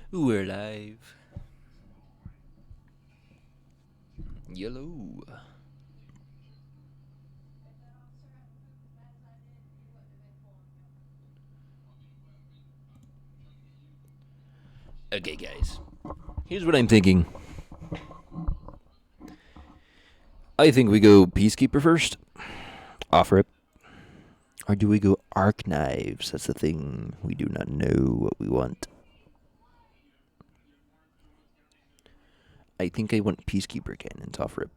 We're live. Yellow. Okay, guys. Here's what I'm thinking. I think we go Peacekeeper first. Offer it. Or do we go Arc Knives? That's the thing. We do not know what we want. I think I want Peacekeeper cannons. Offer it.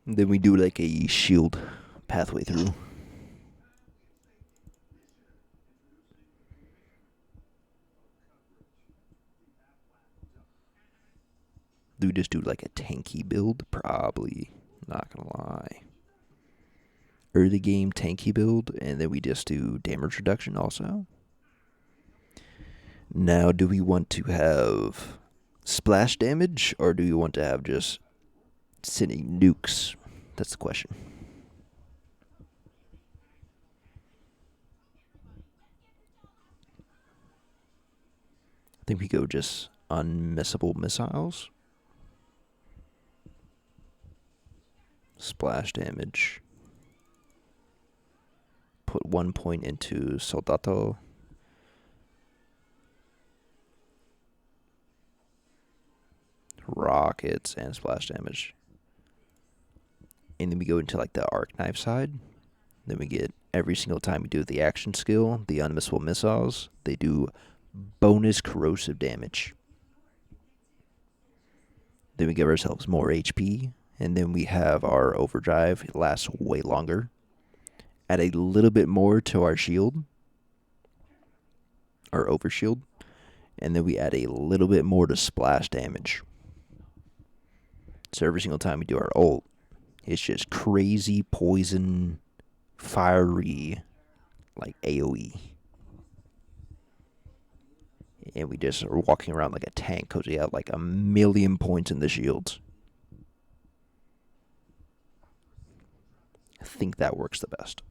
Then we do like a shield pathway through. Do we just do like a tanky build? Probably. Not gonna lie. Early game tanky build, and then we just do damage reduction also. Now, do we want to have splash damage, or do we want to have just sending nukes? That's the question. I think we go just unmissable missiles. Splash damage. Put 1 point into Soldato. Rockets and splash damage. And then we go into like the arc knife side. Then we get every single time we do the action skill, the unmissable missiles, they do bonus corrosive damage. Then we give ourselves more HP, and then we have our overdrive. It lasts way longer. Add a little bit more to our shield, our overshield, and then we add a little bit more to splash damage. So every single time we do our ult, it's just crazy poison, fiery, like AoE. And we just are walking around like a tank because we have like a million points in the shields. I think that works the best.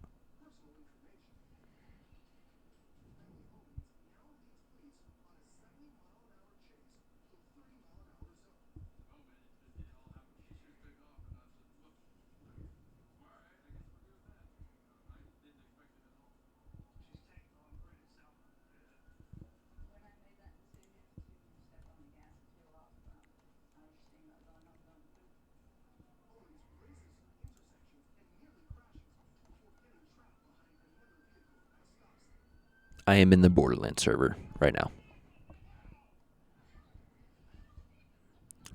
I am in the Borderlands server right now.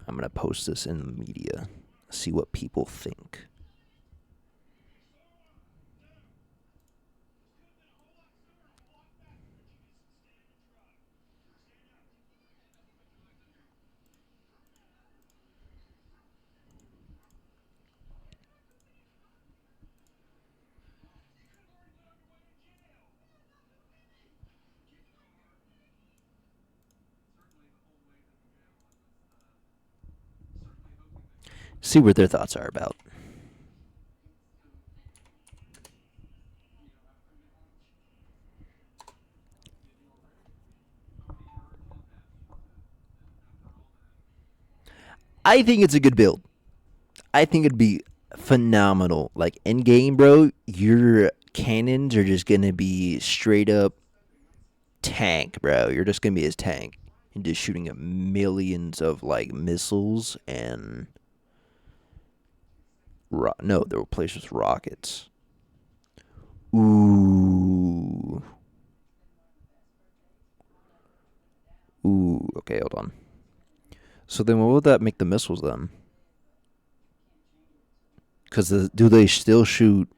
I'm going to post this in the media, see what people think. See what their thoughts are about. I think it's a good build. I think it'd be phenomenal. Like in game, bro, your cannons are just gonna be straight up tank, bro. You're just gonna be his tank and just shooting at millions of like missiles and no, they're replaced with rockets. Ooh, ooh. Okay, hold on. So then, what would that make the missiles then? Because do they still shoot?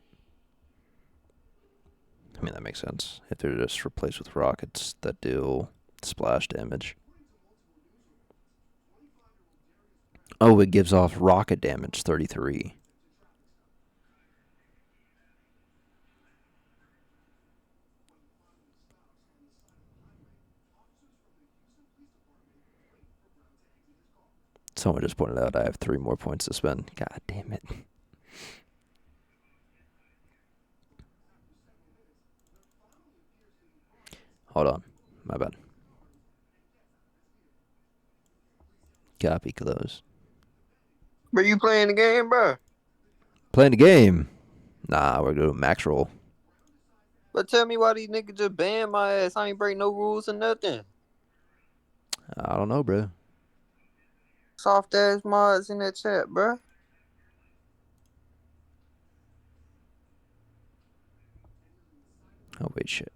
I mean, that makes sense if they're just replaced with rockets that deal splash damage. Oh, it gives off rocket damage 33. Someone just pointed out I have 3 more points to spend. God damn it. Hold on. My bad. Copy close. Bro, you playing the game, bro? Playing the game. Nah, we're going to max roll. But tell me why these niggas just ban my ass. I ain't break no rules or nothing. I don't know, bro. Soft ass mods in that chat, bro. Oh, wait, shit.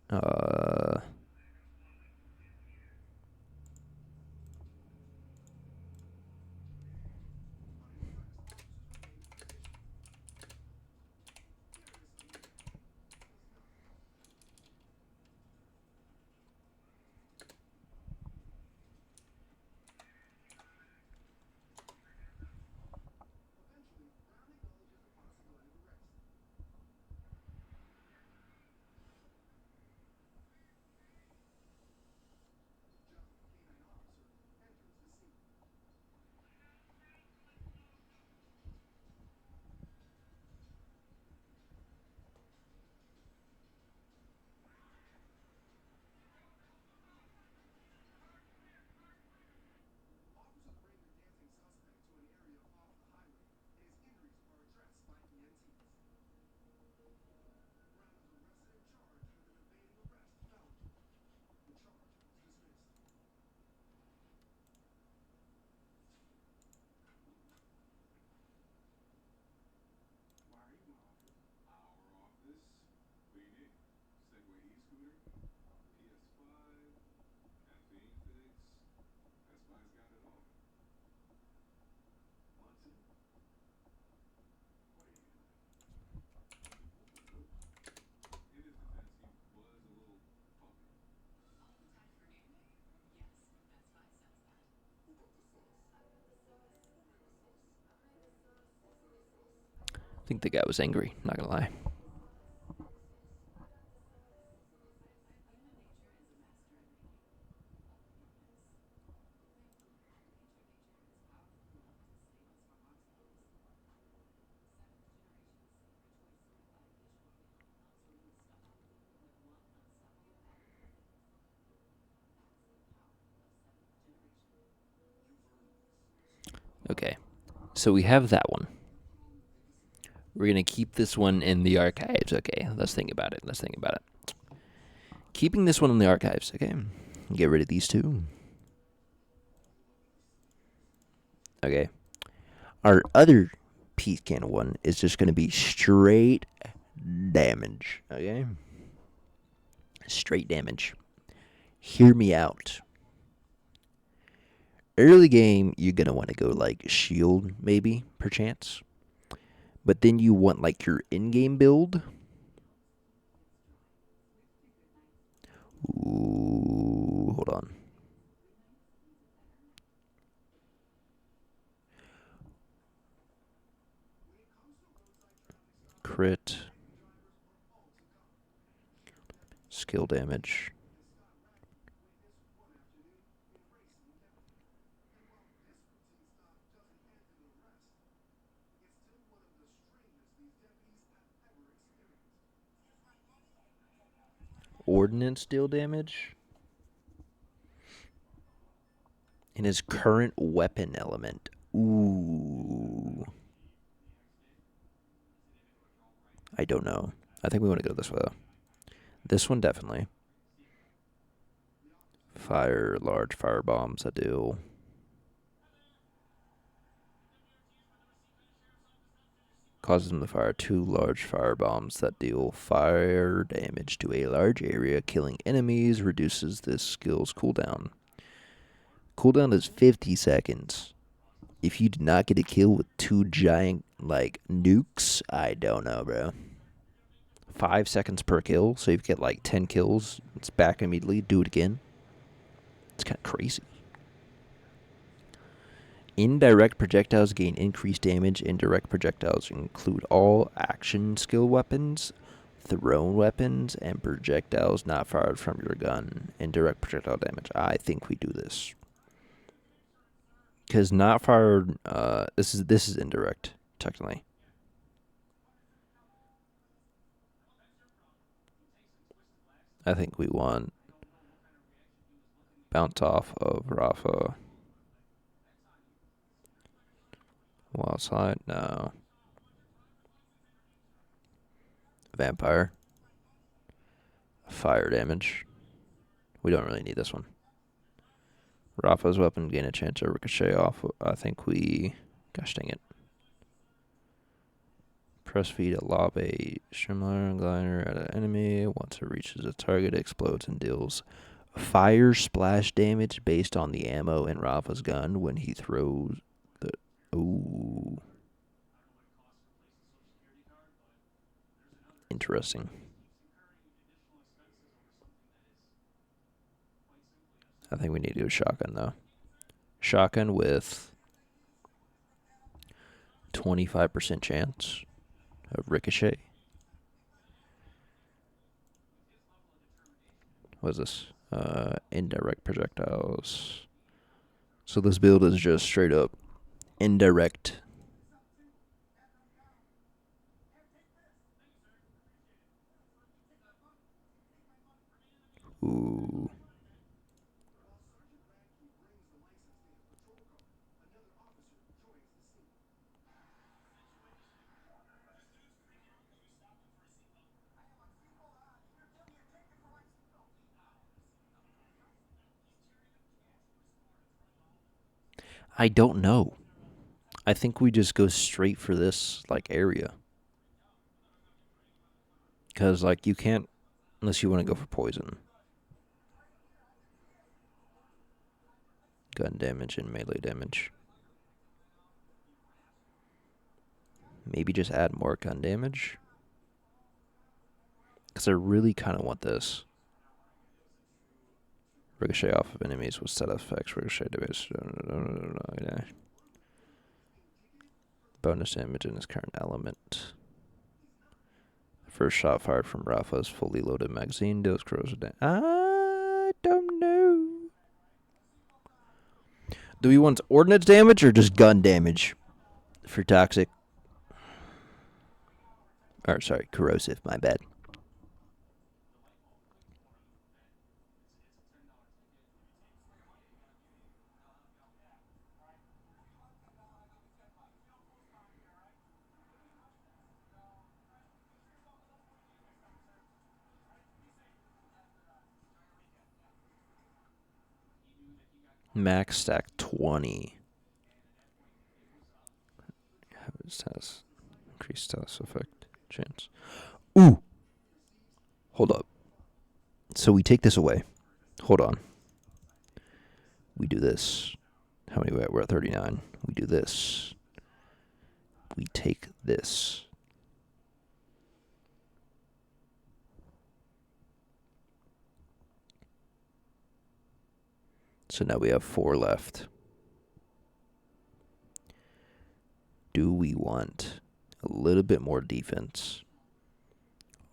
I think the guy was angry. Not gonna lie. Okay. So we have that one. We're gonna keep this one in the archives. Okay, let's think about it. Keeping this one in the archives. Okay, get rid of these 2. Okay, our other pecan one is just gonna be straight damage. Okay, straight damage. Hear me out. Early game, you're gonna want to go like shield, maybe perchance, but then you want like your in-game build. Ooh, hold on. Crit, skill damage. Ordnance deal damage. And his current weapon element. Ooh. I don't know. I think we want to go this way though. This one definitely. Fire large fire bombs that deal. Causes them to fire 2 large fire bombs that deal fire damage to a large area, killing enemies, reduces this skill's cooldown. Cooldown is 50 seconds. If you did not get a kill with 2 giant, like, nukes, I don't know, bro. 5 seconds per kill, so you get like 10 kills, it's back immediately, do it again. It's kind of crazy. Indirect projectiles gain increased damage. Indirect projectiles include all action skill weapons, thrown weapons, and projectiles not fired from your gun. Indirect projectile damage. I think we do this. Because not fired. This is indirect technically. I think we want bounce off of Rafa. Wild side, no. Vampire. Fire damage. We don't really need this one. Rafa's weapon gain a chance to ricochet off. I think we. Gosh dang it. Press V to lob a streamliner glider at an enemy. Once it reaches a target, it explodes and deals fire splash damage based on the ammo in Rafa's gun when he throws the. Ooh. Interesting. I think we need to do a shotgun though. Shotgun with 25% chance of ricochet. What is this? Indirect projectiles. So this build is just straight up indirect. Ooh. I don't know. I think we just go straight for this like area. Cause like you can't unless you want to go for poison. Gun damage and melee damage. Maybe just add more gun damage. Because I really kind of want this. Ricochet off of enemies with set effects. Ricochet damage. Bonus damage in his current element. First shot fired from Rafa's fully loaded magazine deals corrosive damage. I don't know. Do we want ordnance damage or just gun damage for toxic? Or sorry, corrosive. My bad. Max stack 20. This has increased status effect chance. Ooh. Hold up. So we take this away. Hold on. We do this. How many we at? We're at 39. We do this. We take this. So now we have 4 left. Do we want a little bit more defense?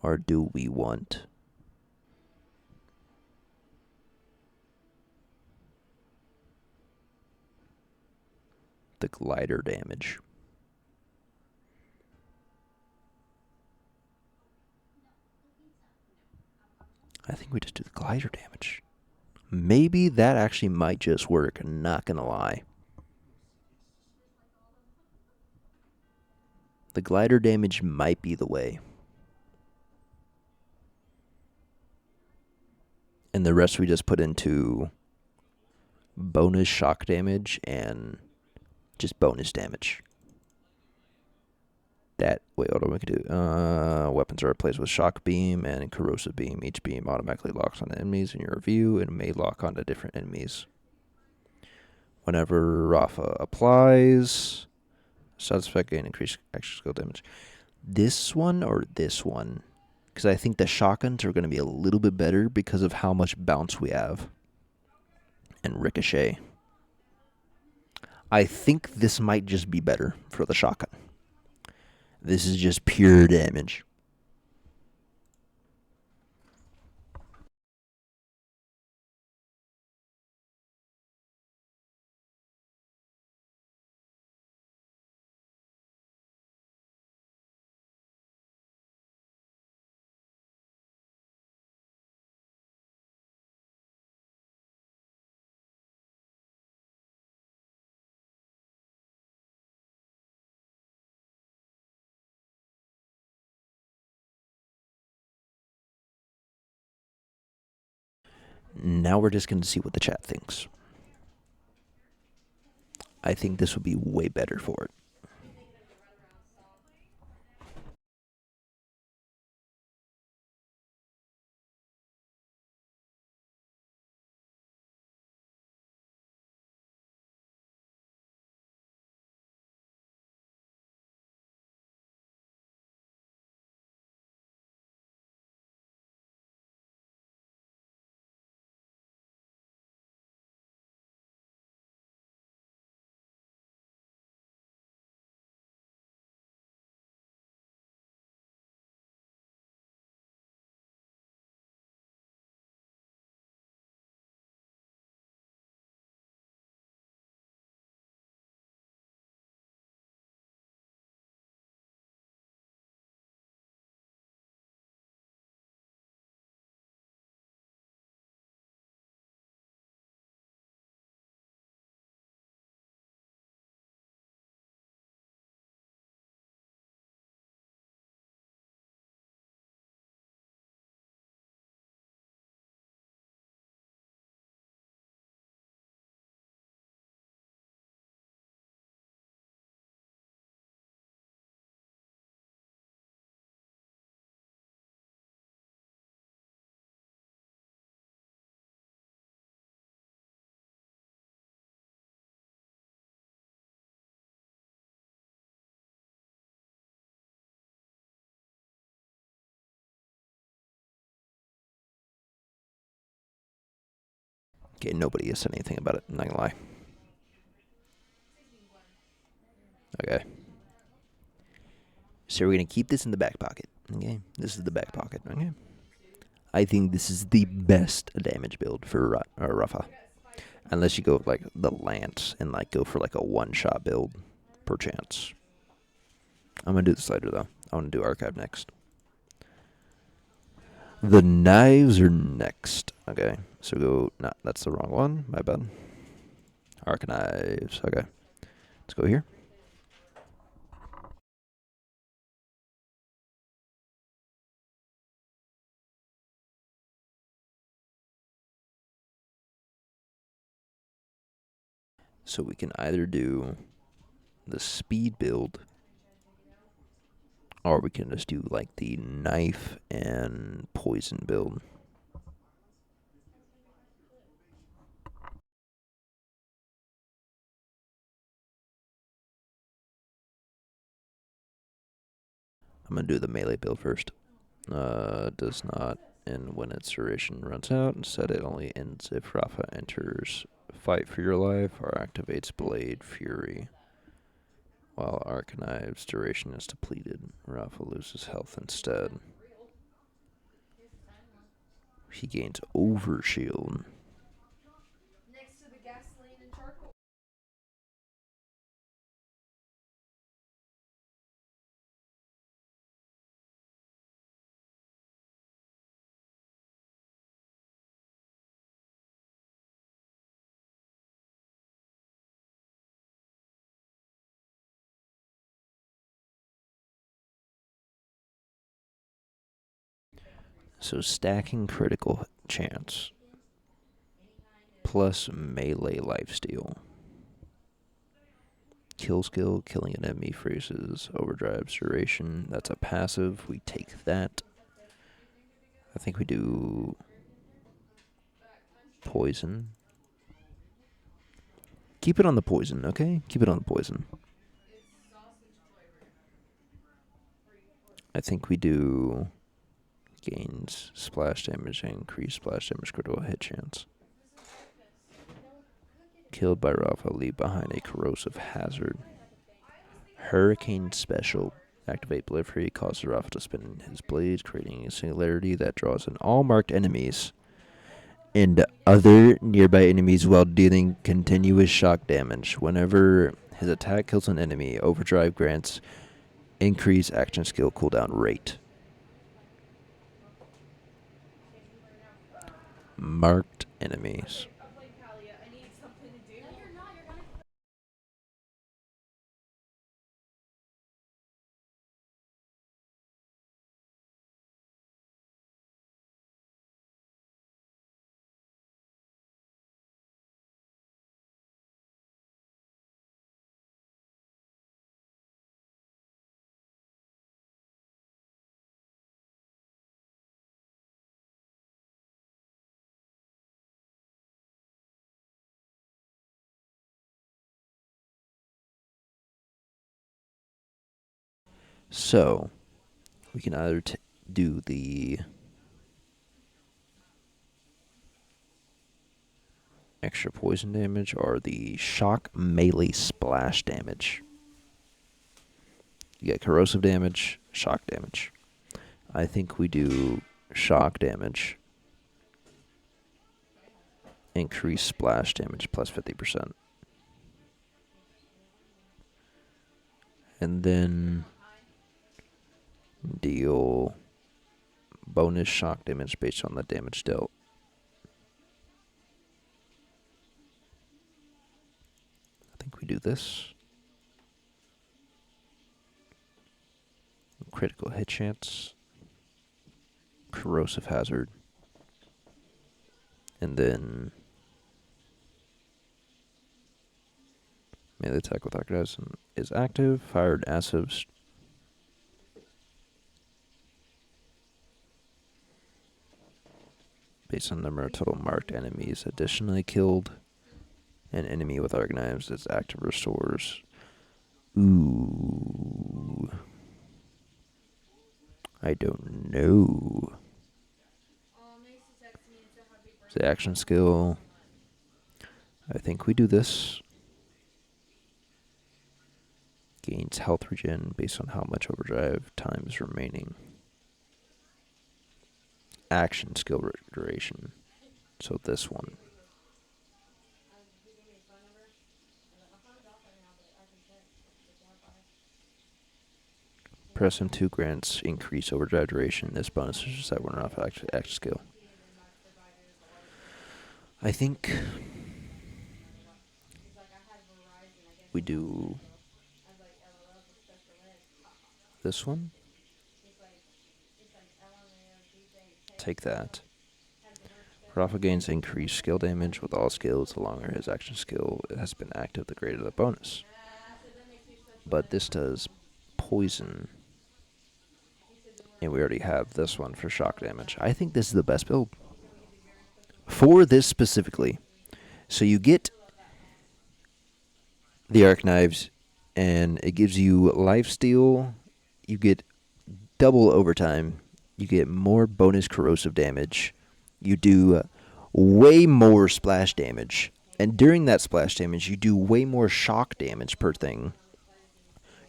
Or do we want the glider damage? I think we just do the glider damage. Maybe that actually might just work, not gonna lie. The glider damage might be the way. And the rest we just put into bonus shock damage and just bonus damage. That wait, hold on, we can do weapons are replaced with shock beam and corrosive beam. Each beam automatically locks on enemies in your view and may lock onto different enemies. Whenever Rafa applies, side effect gain increased extra skill damage. This one or this one? Because I think the shotguns are going to be a little bit better because of how much bounce we have and ricochet. I think this might just be better for the shotgun. This is just pure damage. Now we're just going to see what the chat thinks. I think this would be way better for it. Okay, nobody has said anything about it. I'm not gonna lie. Okay. So we're gonna keep this in the back pocket. Okay, this is the back pocket. Okay. I think this is the best damage build for Rafa, unless you go with, like the lance and like go for like a one-shot build, perchance. I'm gonna do the slider though. I want to do archive next. The knives are next. Okay, so go. Nah, that's the wrong one. My bad. Archives. Okay, let's go here. So we can either do the speed build, or we can just do like the knife and poison build. I'm gonna do the melee build first. Does not end when its duration runs out. Instead, it only ends if Rafa enters Fight for Your Life or activates Blade Fury. While Arcanive's duration is depleted, Rafa loses health instead. He gains Overshield. So stacking critical chance plus melee lifesteal. Kill skill, killing an enemy freezes, overdrives duration. That's a passive. We take that. I think we do poison. Keep it on the poison, okay? Keep it on the poison. I think we do gains splash damage and increase splash damage critical hit chance. Killed by Rafa, leave behind a corrosive hazard. Hurricane special. Activate Blade Fury, causes Rafa to spin his blades, creating a singularity that draws in all marked enemies and other nearby enemies while dealing continuous shock damage. Whenever his attack kills an enemy, Overdrive grants increase action skill cooldown rate. Marked enemies. So we can either do the extra poison damage or the shock melee splash damage. You get corrosive damage, shock damage. I think we do shock damage, increase splash damage plus 50%. And then deal bonus shock damage based on the damage dealt. I think we do this. Critical hit chance, corrosive hazard, and then melee attack with arcanines is active. Fired acids. Based on the number of total marked enemies additionally killed. An enemy with arcanines is active restores. Ooh. I don't know. The action skill. I think we do this. Gains health regen based on how much overdrive time is remaining. Action skill duration. So this one. Press M2 grants increase overdrive duration. This bonus is set when off action skill. I think we do this one. Take that. Rafa gains increased skill damage with all skills. The longer his action skill has been active, the greater the bonus. But this does poison. And we already have this one for shock damage. I think this is the best build. For this specifically. So you get the arc knives, and it gives you lifesteal. You get double overtime. You get more bonus corrosive damage. You do way more splash damage. And during that splash damage, you do way more shock damage per thing.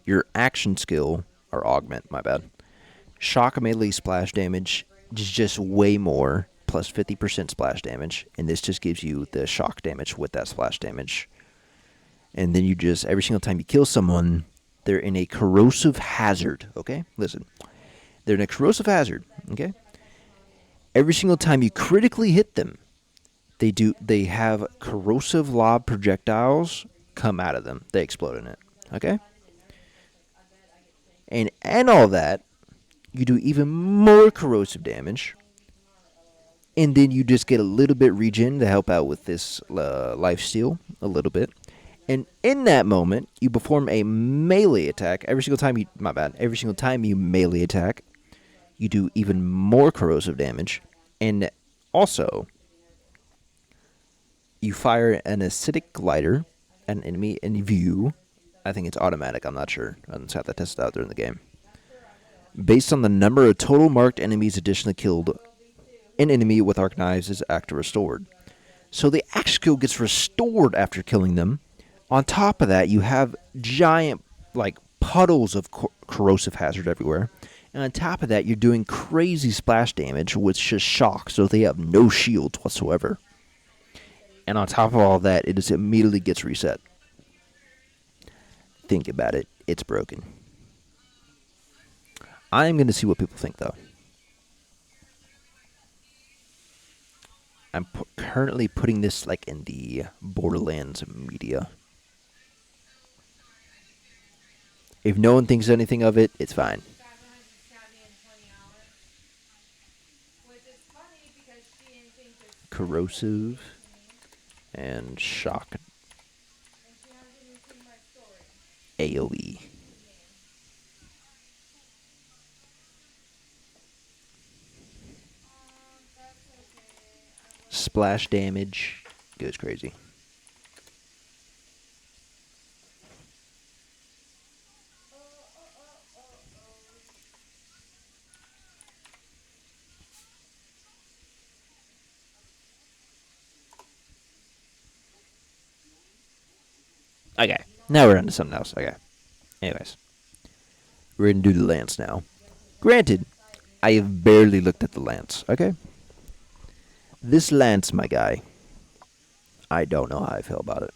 Your action skill, or augment, my bad. Shock melee splash damage is just way more, plus 50% splash damage. And this just gives you the shock damage with that splash damage. And then you just, every single time you kill someone, they're in a corrosive hazard, okay? Listen. They're in a corrosive hazard, okay? Every single time you critically hit them, they have corrosive lob projectiles come out of them. They explode in it, okay? And all that, you do even more corrosive damage. And then you just get a little bit regen to help out with this lifesteal, a little bit. And in that moment, you perform a melee attack. Every single time you melee attack, you do even more corrosive damage. And also, you fire an acidic glider at an enemy in view. I think it's automatic. I'm not sure. I just have to test it out during the game. Based on the number of total marked enemies additionally killed, an enemy with arc knives is active restored. So the axe skill gets restored after killing them. On top of that, you have giant, puddles of corrosive hazard everywhere. And on top of that, you're doing crazy splash damage, which just shocks, so they have no shields whatsoever. And on top of all that, it just immediately gets reset. Think about it. It's broken. I'm going to see what people think, though. I'm currently putting this, in the Borderlands media. If no one thinks anything of it, it's fine. Corrosive and shock AoE. Splash damage goes crazy. Okay, now we're on to something else. Okay. Anyways, we're gonna do the lance now. Granted, I have barely looked at the lance. Okay. This lance, my guy. I don't know how I feel about it.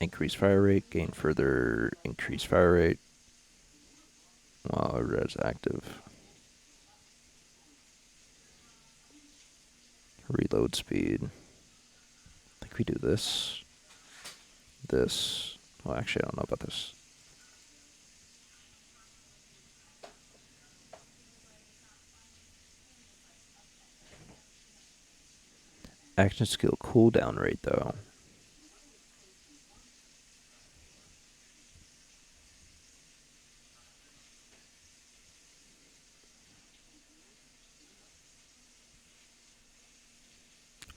Increase fire rate, gain further increase fire rate while res active. Reload speed. I think we do this. This. Well, actually, I don't know about this. Action skill cooldown rate, though.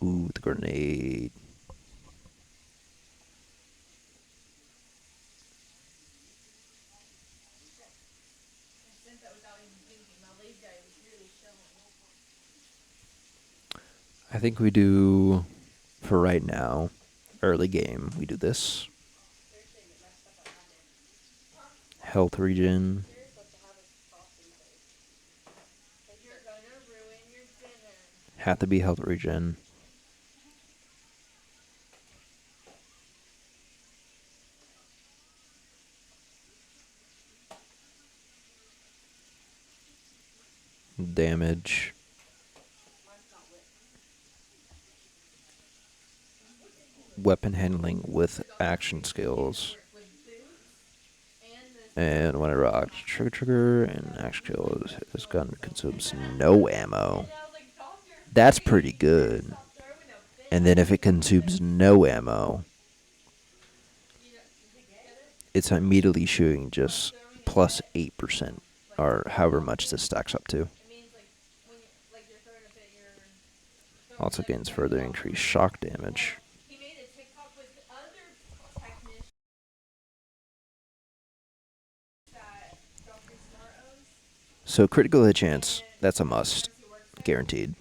Ooh, the grenade. I think we do, for right now, early game, we do this. Health regen. Have to be health regen. Damage. Weapon handling with action skills. And whenever trigger and action skill is hit, this gun consumes no ammo. That's pretty good. And then if it consumes no ammo, it's immediately shooting just plus 8%, or however much this stacks up to. Also gains further increased shock damage. So critical hit chance, that's a must. Guaranteed.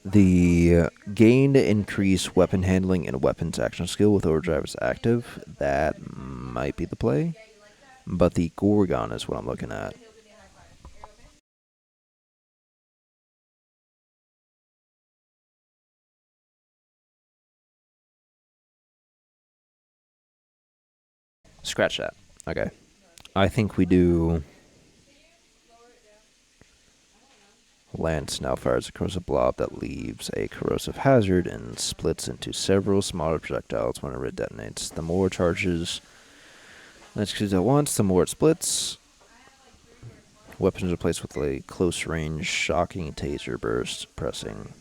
The gain increase weapon handling and weapons action skill with overdrive is active. That might be the play. But the Gorgon is what I'm looking at. Scratch that. Okay. I think we do Lance now fires a corrosive blob that leaves a corrosive hazard and splits into several smaller projectiles whenever it detonates. The more charges Lance shoots at once, the more it splits. Weapons are placed with a close range shocking taser burst, pressing.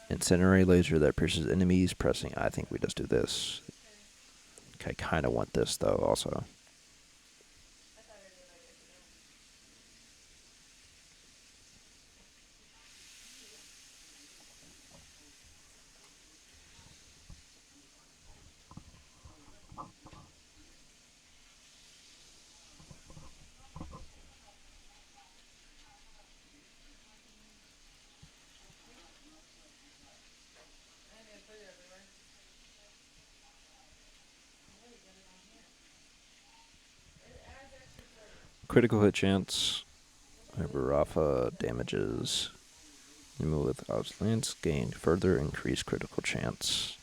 Incendiary laser that pierces enemies, pressing. I think we just do this. I kind of want this though, also. Critical hit chance. Rafa damages. Move with Oz Lance. Gain further increased critical chance.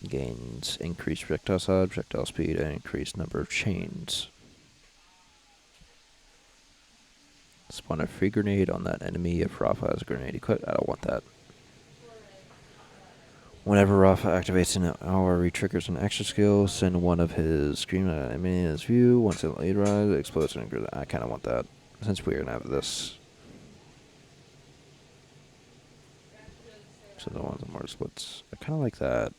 Gains increased projectile size, projectile speed, and increased number of chains. Spawn a free grenade on that enemy if Rafa has a grenade equipped. I don't want that. Whenever Rafa activates an hour, re-triggers an extra skill, send one of his scream at an enemy in his view. Once it lead rise, it explodes and I kind of want that. Since we're going to have this. So the ones that more splits. I kind of like that.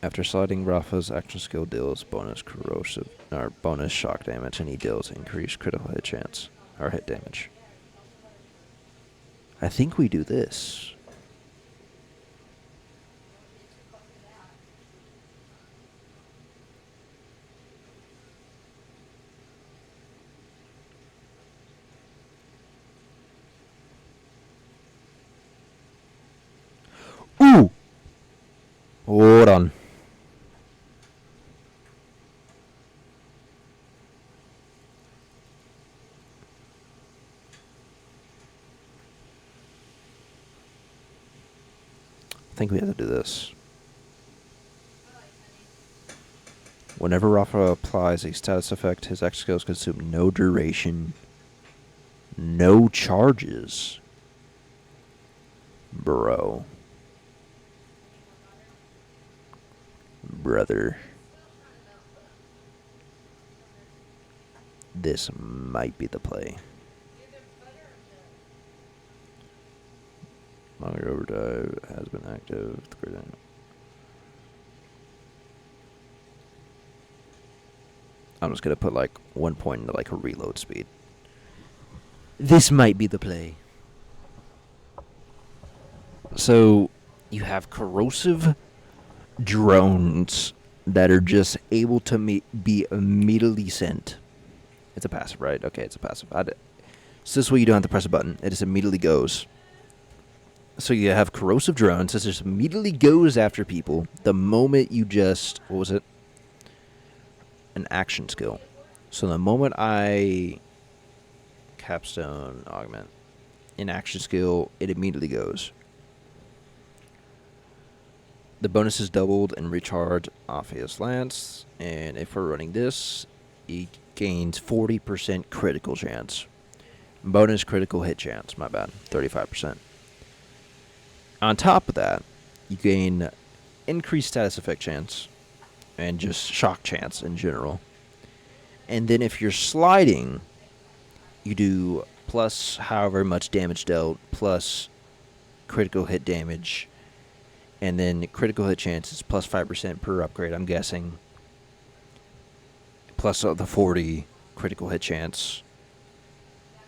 After sliding, Rafa's action skill deals bonus corrosive or bonus shock damage, and he deals increased critical hit chance or hit damage. I think we do this. think we have to do this. Whenever Rafa applies a status effect, his X skills consume no duration, no charges. Bro. Brother. This might be the play. Longer overdrive has been active. I'm just gonna put like 1 point into like a reload speed. This might be the play. So you have corrosive drones that are just able to be immediately sent. It's a passive, right? Okay, it's a passive. So this way you don't have to press a button. It just immediately goes. So you have corrosive drones. This just immediately goes after people the moment you just... What was it? An action skill. So the moment I... Capstone augment. An action skill, it immediately goes. The bonus is doubled and recharged off his lance. And if we're running this, he gains 40% critical chance. Bonus critical hit chance, my bad, 35%. On top of that, you gain increased status effect chance and just shock chance in general. And then if you're sliding, you do plus however much damage dealt, plus critical hit damage, and then critical hit chance is plus 5% per upgrade, I'm guessing. Plus the 40 critical hit chance.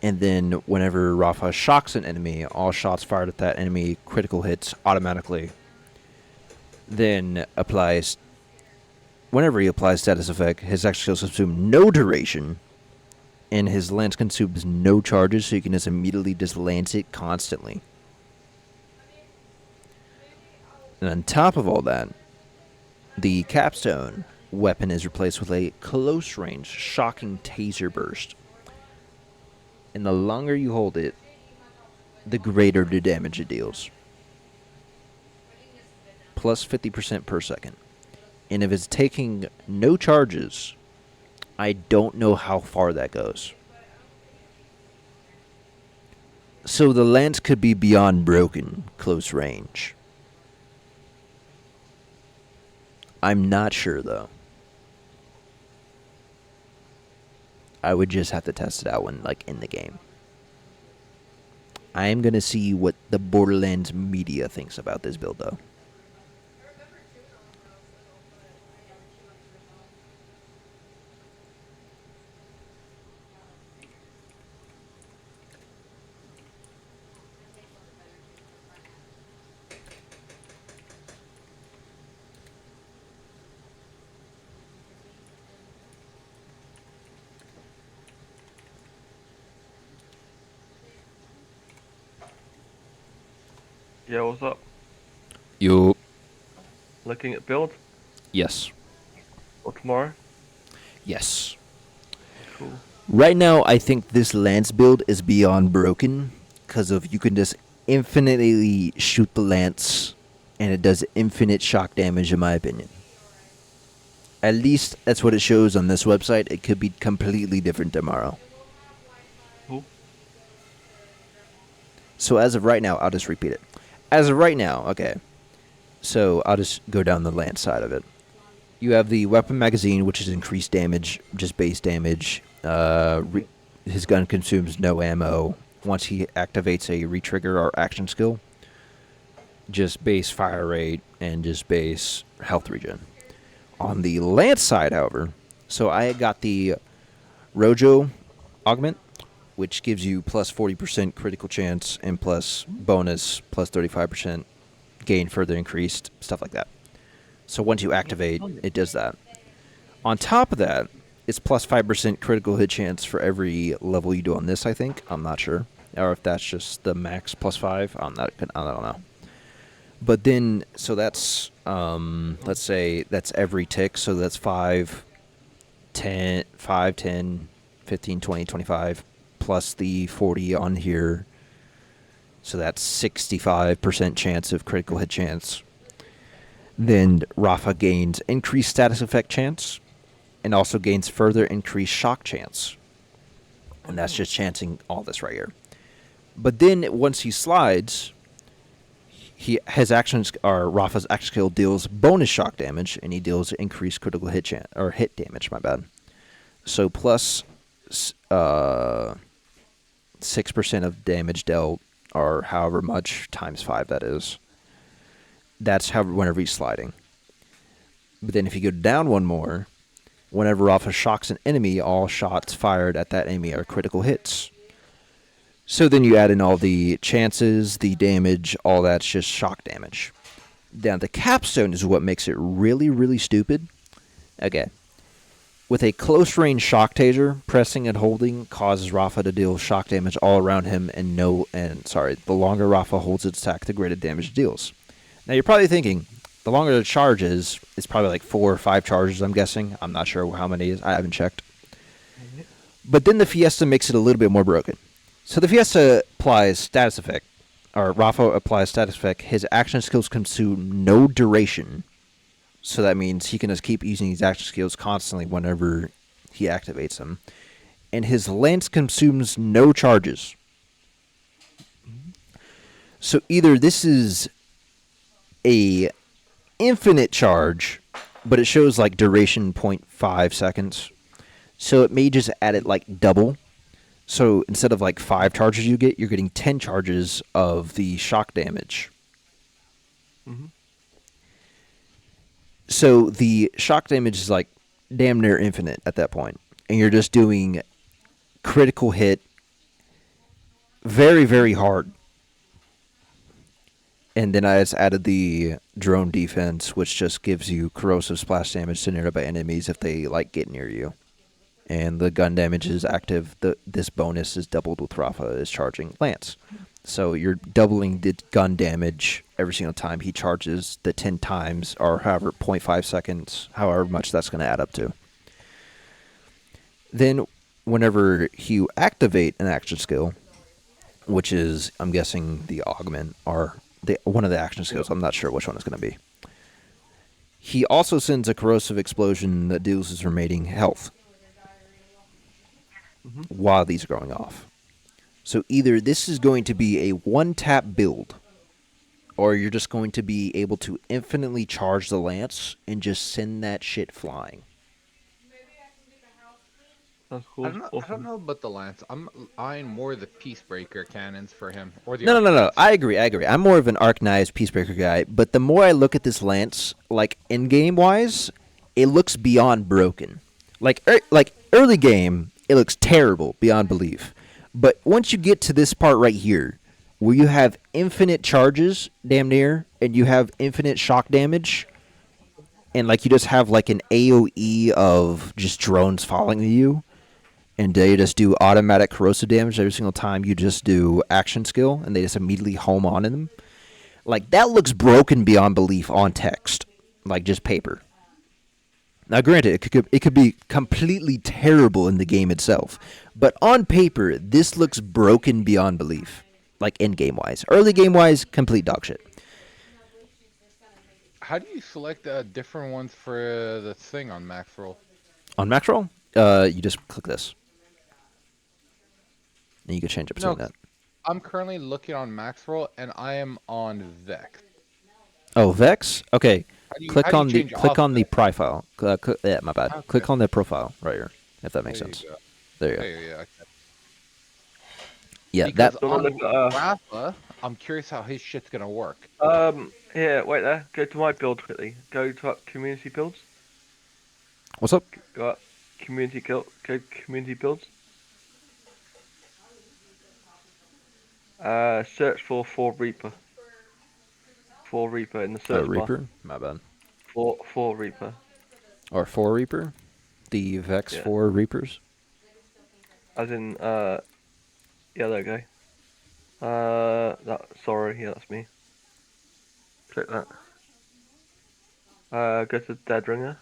And then whenever Rafa shocks an enemy, all shots fired at that enemy critical hits automatically. Then applies... Whenever he applies status effect, his extra skills consume no duration. And his lance consumes no charges, so you can just immediately just lance it constantly. And on top of all that, the capstone weapon is replaced with a close range shocking taser burst. And the longer you hold it, the greater the damage it deals. Plus 50% per second. And if it's taking no charges, I don't know how far that goes. So the lance could be beyond broken close range. I'm not sure, though. I would just have to test it out when, like, in the game. I am going to see what the Borderlands media thinks about this build, though. Yeah, what's up? You. Looking at build? Yes. Or tomorrow? Yes. Cool. Right now, I think this lance build is beyond broken because of you can just infinitely shoot the lance and it does infinite shock damage, in my opinion. At least that's what it shows on this website. It could be completely different tomorrow. Cool. So as of right now, I'll just repeat it. As of right now, okay. So I'll just go down the lance side of it. You have the weapon magazine, which is increased damage, just base damage. His gun consumes no ammo. Once he activates a retrigger or action skill, just base fire rate and just base health regen. On the lance side, however, so I got the Rojo augment, which gives you plus 40% critical chance and plus bonus plus 35% gain further increased, stuff like that. So once you activate, it does that. On top of that, it's plus 5% critical hit chance for every level you do on this, I think. I'm not sure. Or if that's just the max plus 5. I don't know. But then, so that's, let's say that's every tick. So that's 5, 10, 15, 20, 25, plus the 40 on here. So that's 65% chance of critical hit chance. Then Rafa gains increased status effect chance, and also gains further increased shock chance. And that's just chancing all this right here. But then once he slides, his actions or Rafa's action skill deals bonus shock damage, and he deals increased critical hit or hit damage. My bad. So plus 6% of damage dealt, or however much times 5 that is. That's how whenever he's sliding. But then if you go down one more, whenever Rafa shocks an enemy, all shots fired at that enemy are critical hits. So then you add in all the chances, the damage, all that's just shock damage. Now the capstone is what makes it really, really stupid. Okay. With a close range shock taser, pressing and holding causes Rafa to deal shock damage all around him, and the longer Rafa holds its attack, the greater damage it deals. Now you're probably thinking, the longer the charge is, it's probably like 4 or 5 charges, I'm guessing. I'm not sure how many it is. I haven't checked. But then the Fiesta makes it a little bit more broken. So the Fiesta applies status effect, or Rafa applies status effect. His action skills consume no duration. So that means he can just keep using these action skills constantly whenever he activates them. And his lance consumes no charges. So either this is a infinite charge, but it shows like duration 0.5 seconds. So it may just add it like double. So instead of like 5 charges you're getting 10 charges of the shock damage. Mm-hmm. So the shock damage is like damn near infinite at that point. And you're just doing critical hit very, very hard. And then I just added the drone defense, which just gives you corrosive splash damage to nearby enemies if they like get near you. And the gun damage is active. This bonus is doubled with Rafa is charging Lance. So you're doubling the gun damage every single time he charges the 10 times, or however, 0.5 seconds, however much that's going to add up to. Then whenever you activate an action skill, which is, I'm guessing, the augment, or one of the action skills, I'm not sure which one it's going to be. He also sends a corrosive explosion that deals his remaining health while these are going off. So either this is going to be a one-tap build, or you're just going to be able to infinitely charge the lance and just send that shit flying. That's cool. I don't know. I don't know about the lance. I'm eyeing more the peacebreaker cannons for him, or the No. arc I agree. I'm more of an Arc Knives Peacebreaker guy, but the more I look at this lance, like in-game wise, it looks beyond broken. Like early game, it looks terrible beyond belief. But once you get to this part right here, where you have infinite charges, damn near, and you have infinite shock damage, and like you just have like an AOE of just drones following you, and they just do automatic corrosive damage every single time you just do action skill, and they just immediately home on them. Like, that looks broken beyond belief on text, like just paper. Now, granted, it could be completely terrible in the game itself, but on paper, this looks broken beyond belief, like in-game wise. Early game wise, complete dog shit. How do you select different ones for the thing on max roll? On max roll, you just click this, and you can change it between that. I'm currently looking on max roll, and I am on Vex. Oh, Vex. Okay, click how on do the you change off Vex? profile. Yeah, my bad. Okay. Click on the profile right here, if that makes There you sense. go. There you go. Yeah. Okay. Yeah, Because that. on Look at, Rafa, I'm curious how his shit's gonna work. Here, wait there. Go to my build quickly. Go to community builds. What's up? Go up go community builds. Search for Reaper. For Reaper in the search bar. Reaper. My bad. For Reaper. Or 4 Reaper. The Vex Yeah. 4 Reapers. As in yeah, there we go. Sorry, yeah, that's me. Click that. Go to Dead Ringer.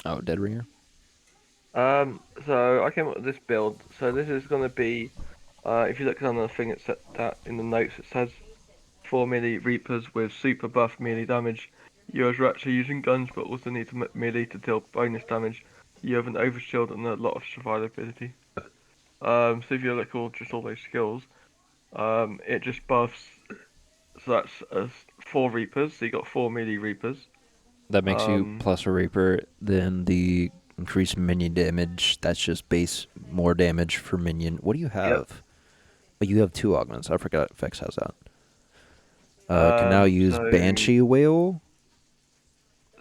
Oh, Dead Ringer. So I came up with this build. So this is gonna be, if you look on the thing, it said that in the notes it says 4 melee Reapers with super buff melee damage. You are actually using guns, but also need to melee to deal bonus damage. You have an overshield and a lot of survivability. So if you look at just all those skills, it just buffs. So that's 4 Reapers. So you got 4 melee Reapers. That makes you Um, plus a Reaper. Then the increased minion damage. That's just base more damage for minion. What do you yep. have? Oh, you have 2 augments. I forgot Vex has that. Can now use So Banshee Whale.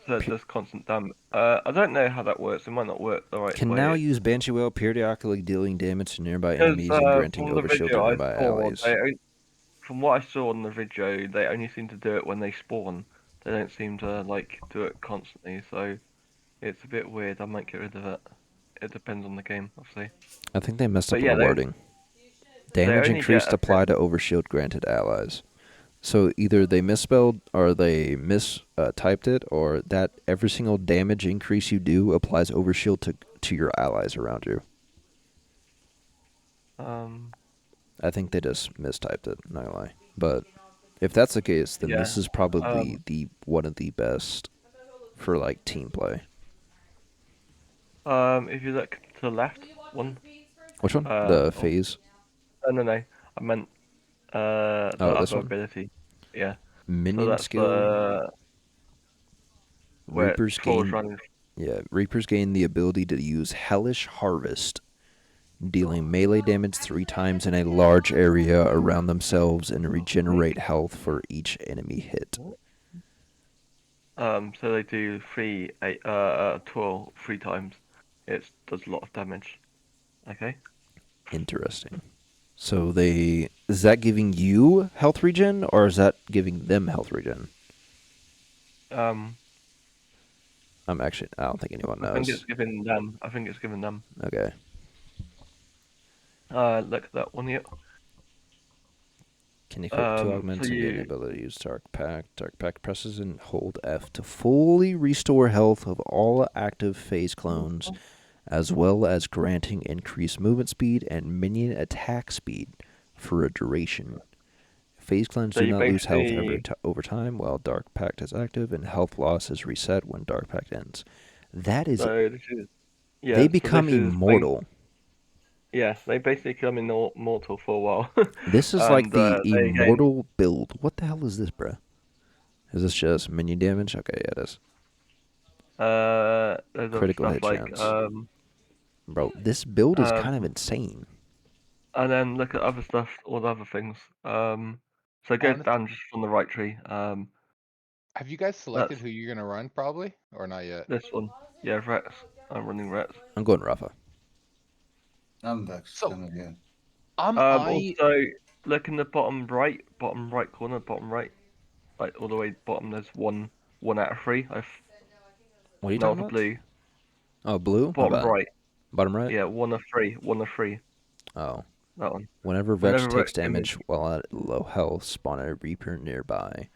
it does constant damage. I don't know how that works. It might not work the right Can now way. use Banshee Whale periodically dealing damage to nearby Because enemies and granting from the overshield to video I nearby saw, allies. from what I saw on the video, they only seem to do it when they spawn. They don't seem to like do it constantly, so it's a bit weird. I might get rid of it. It depends on the game, obviously. I think they messed But up on yeah, the wording. they Damage only get increased a bit. apply to overshield granted allies. So either they misspelled or they mistyped it, or that every single damage increase you do applies overshield to your allies around you. Um, I think they just mistyped it, not gonna lie. But if that's the case, then yeah. this is probably Um, the one of the best for like team play. if you look to the left, one. Which one? The Oh, phase. no. I meant the Oh, this other one. ability. Yeah. So Minion that's skill. the where it Reapers falls gain. running. Yeah, Reapers gain the ability to use Hellish Harvest, dealing melee damage 3 times in a large area around themselves and regenerate health for each enemy hit. So they do 12 3 times. It does a lot of damage. Okay. Interesting. So is that giving you health regen or is that giving them health regen? Um, I don't think anyone I think knows. it's giving them. I think it's giving them. Okay. Look at that one here. Can equip 2 So augments and gain the you ability to use Dark Pact. Dark Pact presses and hold F to fully restore health of all active phase clones, as well as granting increased movement speed and minion attack speed for a duration. Phase clones so do you not lose health basically over time while Dark Pact is active, and health loss is reset when Dark Pact ends. That is, so this is they yeah. So become this is when immortal. yeah they basically come in mortal for a while, This is like and the they gain immortal build. What the hell is this, bruh? Is this just minion damage? Okay, yeah, it is. there's other Critical stuff hit like chance. Bro, this build is kind of um insane. and then look at other stuff, all the other things. So go Honest, down just on the right tree. have you guys selected That's who you're gonna run probably, or not yet? this one. Yeah, Rex. I'm running Rex. I'm going Rafa. I'm Vex. So Gonna get. I Also look in the bottom right corner, bottom right, like all the way bottom. There's one out of 3. I've What are you no talking the about? blue Oh, blue? My bottom bad. right. Bottom right? Yeah, 1 of 3, 1 of 3. Oh. That one. Whenever Vex Whenever takes Rex came in. damage while at low health, spawn a Reaper nearby.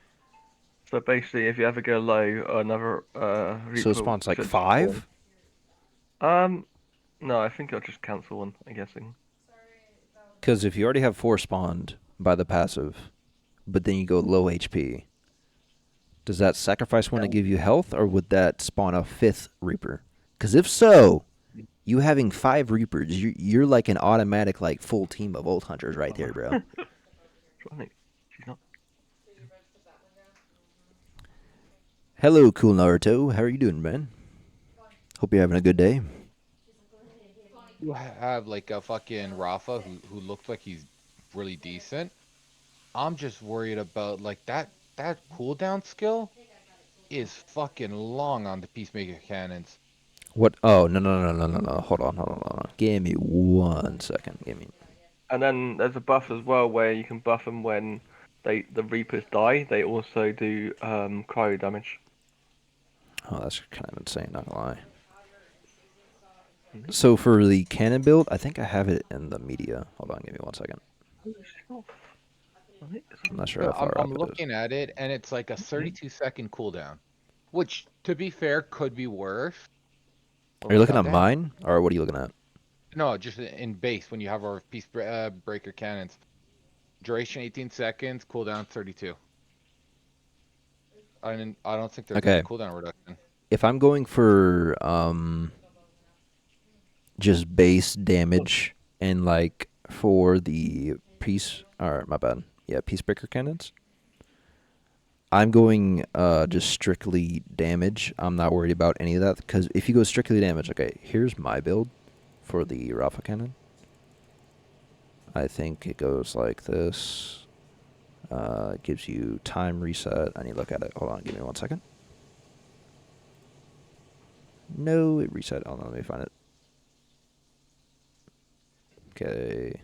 So basically, if you ever go low, another So it Reaper spawns like should spawn. 5? No, I think I'll just cancel one. I'm guessing. Because if you already have 4 spawned by the passive, but then you go low HP, does that sacrifice one to give you health, or would that spawn a 5th Reaper? Because if so, you having 5 Reapers, you're like an automatic like full team of Old Hunters right there, bro. She's not. Hello, cool Naruto. How are you doing, man? Hope you're having a good day. you have like a fucking Rafa who looks like he's really decent. I'm just worried about like that cooldown skill is fucking long on the Peacemaker cannons. What? Oh, no. Hold on. Give me 1 second. Give me. And then there's a buff as well where you can buff them when the Reapers die. They also do cryo damage. Oh, that's kind of insane, not gonna lie. So for the cannon build, I think I have it in the media. Hold on, give me 1 second. I'm not sure how I'm far up I'm it is. looking at it and it's like a 32-second cooldown, which to be fair could be worse. Are you looking at Goddamn. mine, or what are you looking at? No, just in base when you have our breaker cannons. Duration 18 seconds, cooldown 32. I don't think there's any Okay. cooldown reduction. If I'm going for just base damage and like for the peace, or my bad, yeah, peacebreaker cannons, I'm going just strictly damage. I'm not worried about any of that because if you go strictly damage, okay, here's my build for the Rafa cannon. I think it goes like this. It gives you time reset. I need to look at it. Hold on, give me 1 second. No, it reset. Hold on, let me find it. Okay.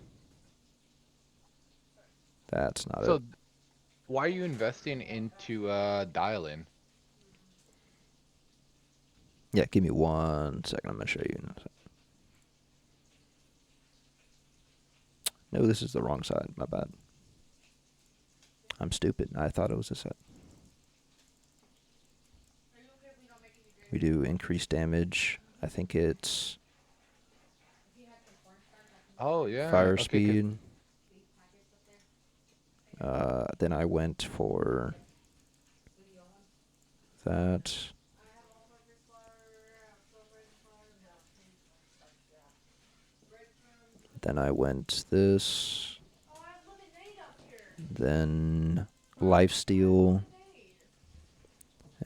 That's not So it. why are you investing into dial-in? Yeah, give me 1 second. I'm going to show you. No, this is the wrong side. My bad. I'm stupid. I thought it was this side. We do increased damage. I think it's Oh yeah. fire Okay, 'cause speed. Then I went for that. Then I went this. Then lifesteal.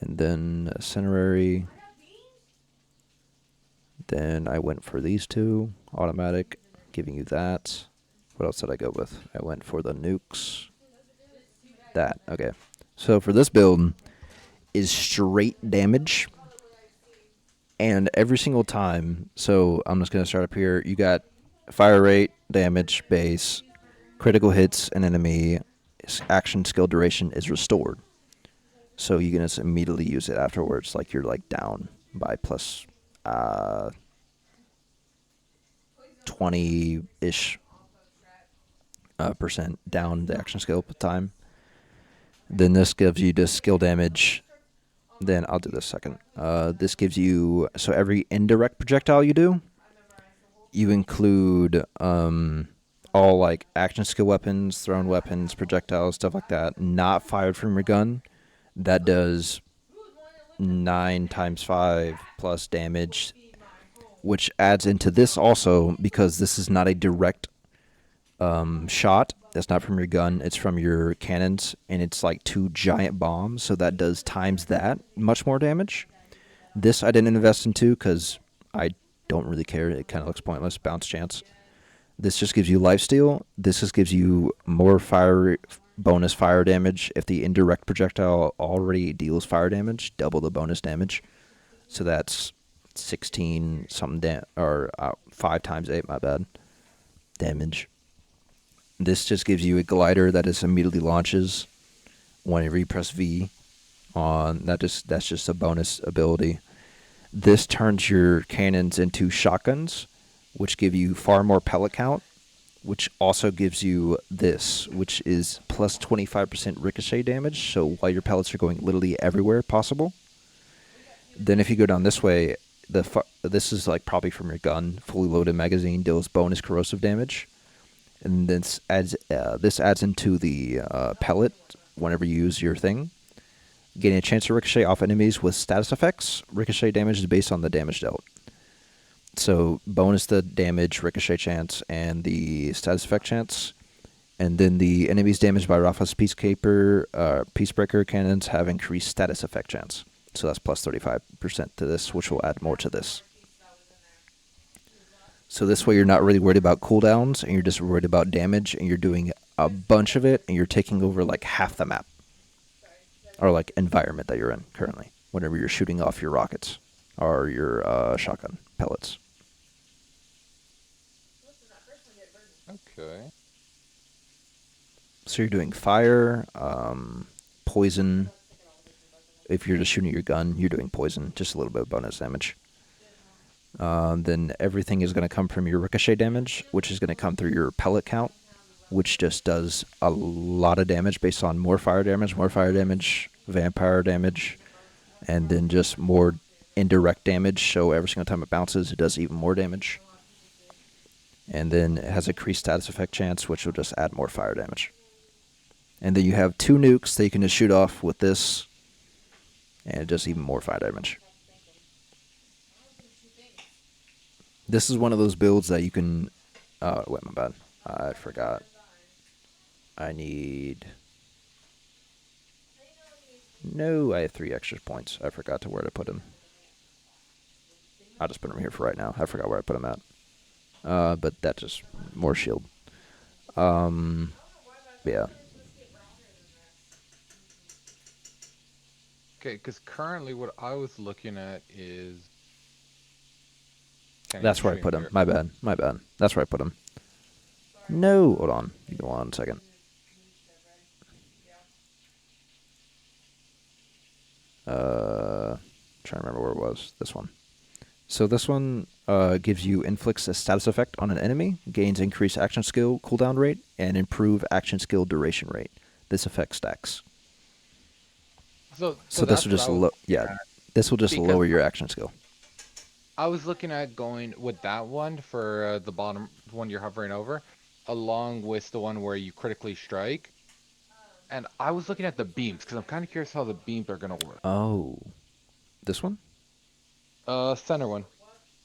And then Cinerary. Then I went for these two. Automatic, giving you that. What else did I go with? I went for the nukes. That. Okay. So for this build is straight damage. And every single time, so I'm just going to start up here. You got fire rate, damage, base, critical hits an enemy, action skill duration is restored. So you can just immediately use it afterwards, like you're like down by plus 20-ish percent down the action skill time. Then this gives you just skill damage. Then I'll do this second. This gives you, so every indirect projectile you do, you include all like action skill weapons, thrown weapons, projectiles, stuff like that, not fired from your gun. That does 9 times 5 plus damage, which adds into this also because this is not a direct shot. That's not from your gun. It's from your cannons, and it's like 2 giant bombs, so that does times that much more damage. This I didn't invest into because I don't really care. It kind of looks pointless. Bounce chance. This just gives you lifesteal. This just gives you more bonus fire damage. If the indirect projectile already deals fire damage, double the bonus damage. So that's 16 something or 5 times 8. My bad. Damage. This just gives you a glider that just immediately launches whenever you press V. That's just a bonus ability. This turns your cannons into shotguns, which give you far more pellet count, which also gives you this, which is plus 25% ricochet damage. So while your pellets are going literally everywhere possible. Then if you go down this way, this is like probably from your gun, fully loaded magazine deals bonus corrosive damage. And this adds into the pellet whenever you use your thing. Getting a chance to ricochet off enemies with status effects. Ricochet damage is based on the damage dealt. So bonus the damage, ricochet chance, and the status effect chance. And then the enemies damaged by Rafa's Peacebreaker cannons have increased status effect chance. So that's plus 35% to this, which will add more to this. So this way you're not really worried about cooldowns, and you're just worried about damage, and you're doing a bunch of it, and you're taking over like half the map. Or like environment that you're in currently, whenever you're shooting off your rockets or your shotgun pellets. okay. So you're doing fire, poison. If you're just shooting your gun, you're doing poison, just a little bit of bonus damage. Then everything is going to come from your ricochet damage, which is going to come through your pellet count, which just does a lot of damage based on more fire damage, vampire damage, and then just more indirect damage. So every single time it bounces, it does even more damage. And then it has a increased status effect chance, which will just add more fire damage. And then you have 2 nukes that you can just shoot off with this, and it does even more fire damage. This is one of those builds that you can. Wait, my bad. I forgot. I need. No, I have 3 extra points. I forgot to where to put them. I'll just put them here for right now. I forgot where I put them at. But that's just more shield. Yeah. Okay, because currently what I was looking at is. Can't even That's where I stream put him. here. My bad. My bad. That's where I put him. No, hold on. Give me 1 second. Trying to remember where it was. This one. So this one gives you inflicts a status effect on an enemy, gains increased action skill cooldown rate, and improve action skill duration rate. This effect stacks. So So this that's will what just I was looking at, this will just because lower your action skill. I was looking at going with that one for the bottom one you're hovering over, along with the one where you critically strike. And I was looking at the beams because I'm kind of curious how the beams are gonna work. Oh, this one, Center one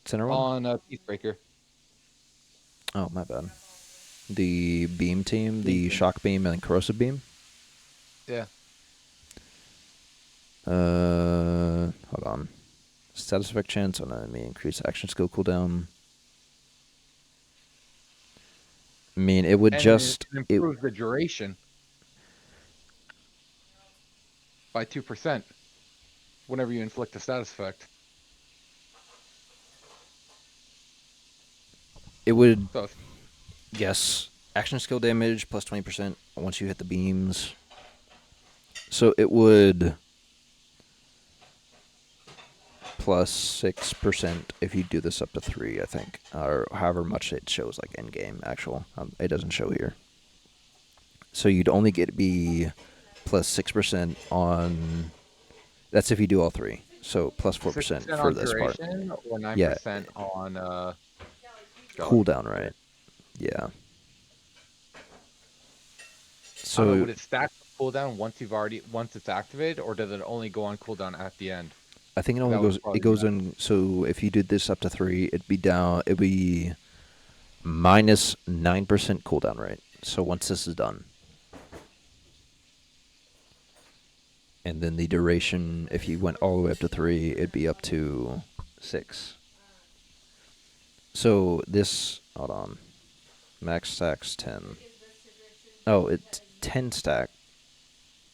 center one. on Peacebreaker. Oh, my bad. The beam team, Beam the team. shock beam and corrosive beam. Yeah. Hold on. Status effect chance on enemy, increase action skill cooldown. I mean, it would And just it improves the duration by 2% whenever you inflict a status effect. it would So yes, action skill damage plus 20% once you hit the beams. So it would plus 6% if you do this up to 3, I think, or however much it shows like end game actual. It doesn't show here. So you'd only get to be plus 6% on. That's if you do all 3. So plus 4% 6% for on this part. duration or Yeah, 9% on skill. cooldown, right? Yeah. I don't know, So would it stack the cooldown once it's activated, or does it only go on cooldown at the end? I think it only That would goes. It probably goes matter. in. So if you did this up to 3, it'd be down. It'd be minus 9% cooldown rate. So once this is done, and then the duration, if you went all the way up to 3, it'd be up to 6. So this, hold on, max stacks 10. Oh, it's 10 stack.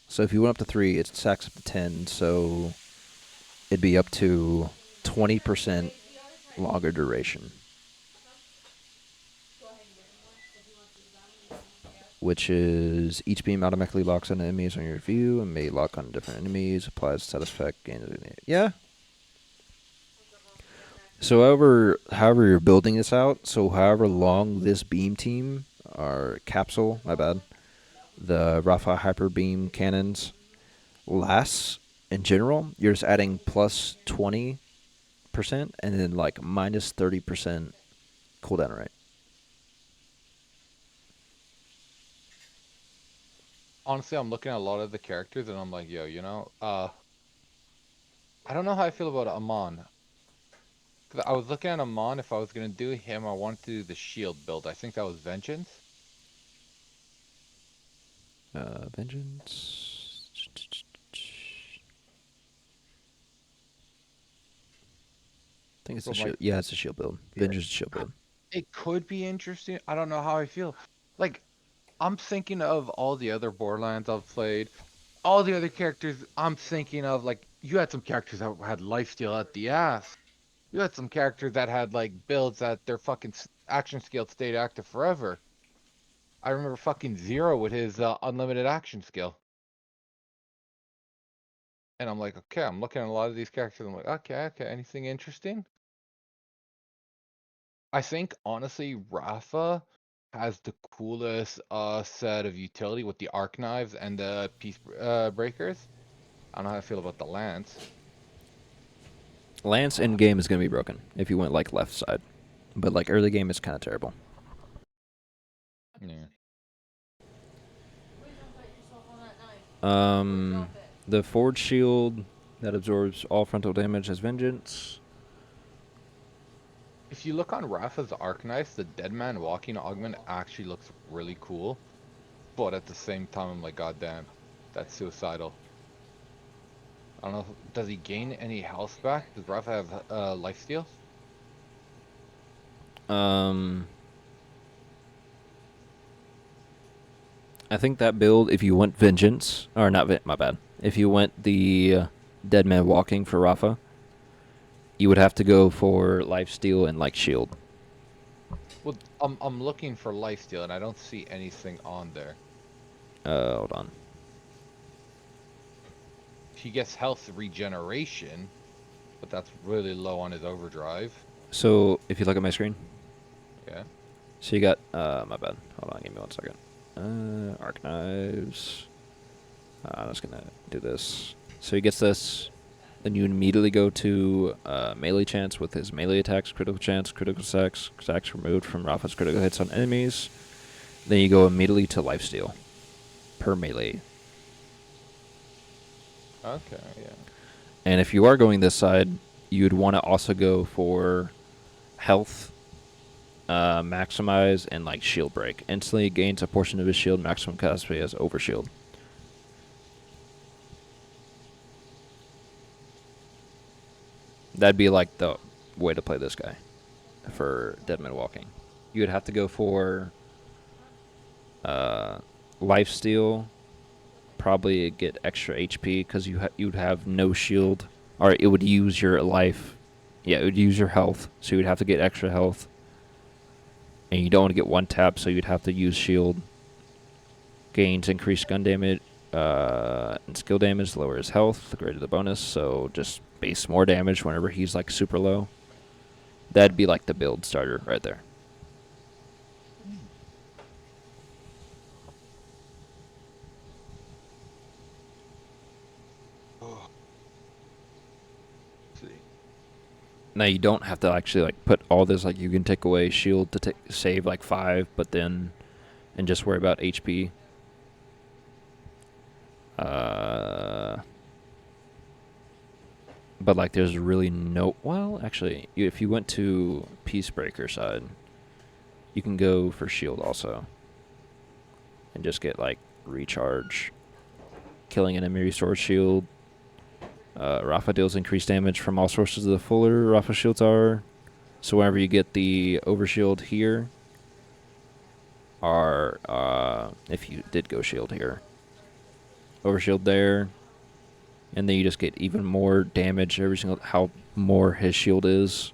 So if you went up to 3, it stacks up to 10. So it'd be up to 20% longer duration, which is each beam automatically locks on enemies on your view and may lock on different enemies. Applies status effect. Yeah. So however you're building this out, so however long this beam team or capsule, my bad, the Rafa hyper beam cannons lasts in general, you're just adding plus 20% and then like minus 30% cooldown rate. Honestly, I'm looking at a lot of the characters and I'm like, yo, I don't know how I feel about Amon. 'Cause I was looking at Amon, if I was gonna do him, I wanted to do the shield build. I think that was Vengeance. Vengeance. I think it's a But shield. Yeah, it's a shield build. yeah, Vengeance is a shield build. it could be interesting. I don't know how I feel. Like, I'm thinking of all the other Borderlands I've played, all the other characters I'm thinking of. Like, you had some characters that had lifesteal at the ass. You had some characters that had like builds that their fucking action skill stayed active forever. I remember fucking Zero with his unlimited action skill. And I'm like, okay, I'm looking at a lot of these characters. I'm like, okay, anything interesting? I think honestly, Rafa has the coolest set of utility with the arc knives and the peace breakers. I don't know how I feel about the lance. Lance in game is gonna be broken if you went like left side, but like early game is kind of terrible. Yeah. The forward shield that absorbs all frontal damage has vengeance. If you look on Rafa's Arcanines, the Dead Man Walking augment actually looks really cool. But at the same time, I'm like, God damn, that's suicidal. I don't know. Does he gain any health back? Does Rafa have lifesteal? I think that build, if you went vengeance, or not, my bad. If you went the dead man walking for Rafa, you would have to go for lifesteal and like shield. Well, I'm looking for lifesteal and I don't see anything on there. Hold on. He gets health regeneration, but that's really low on his overdrive. So if you look at my screen, Yeah. so you got my bad. Hold on, give me 1 second. Arc knives. I'm just gonna do this. So he gets this. Then you immediately go to melee chance with his melee attacks, critical chance, critical stacks removed from Rafa's critical hits on enemies. Then you go immediately to lifesteal per melee. Okay, yeah. And if you are going this side, you'd want to also go for health, maximize, and like shield break. Instantly gains a portion of his shield, maximum capacity as overshield. That'd be like the way to play this guy for Deadman Walking. You would have to go for lifesteal, probably get extra HP because you'd have no shield, or it would use your life. Yeah, it would use your health, so you would have to get extra health. And you don't want to get one tap, so you'd have to use shield. Gains increased gun damage and skill damage, lower his health, the greater the bonus, so just base more damage whenever he's like super low. That'd be like the build starter right there. Let's see. Now you don't have to actually like put all this, like you can take away shield to save like 5, but then and just worry about HP. But like there's really no, well actually if you went to Peacebreaker side, you can go for shield also and just get like recharge, killing enemy restores shield. Rafa deals increased damage from all sources of the fuller Rafa shields are. So whenever you get the overshield here, or if you did go shield here, overshield there, and then you just get even more damage every single how more his shield is.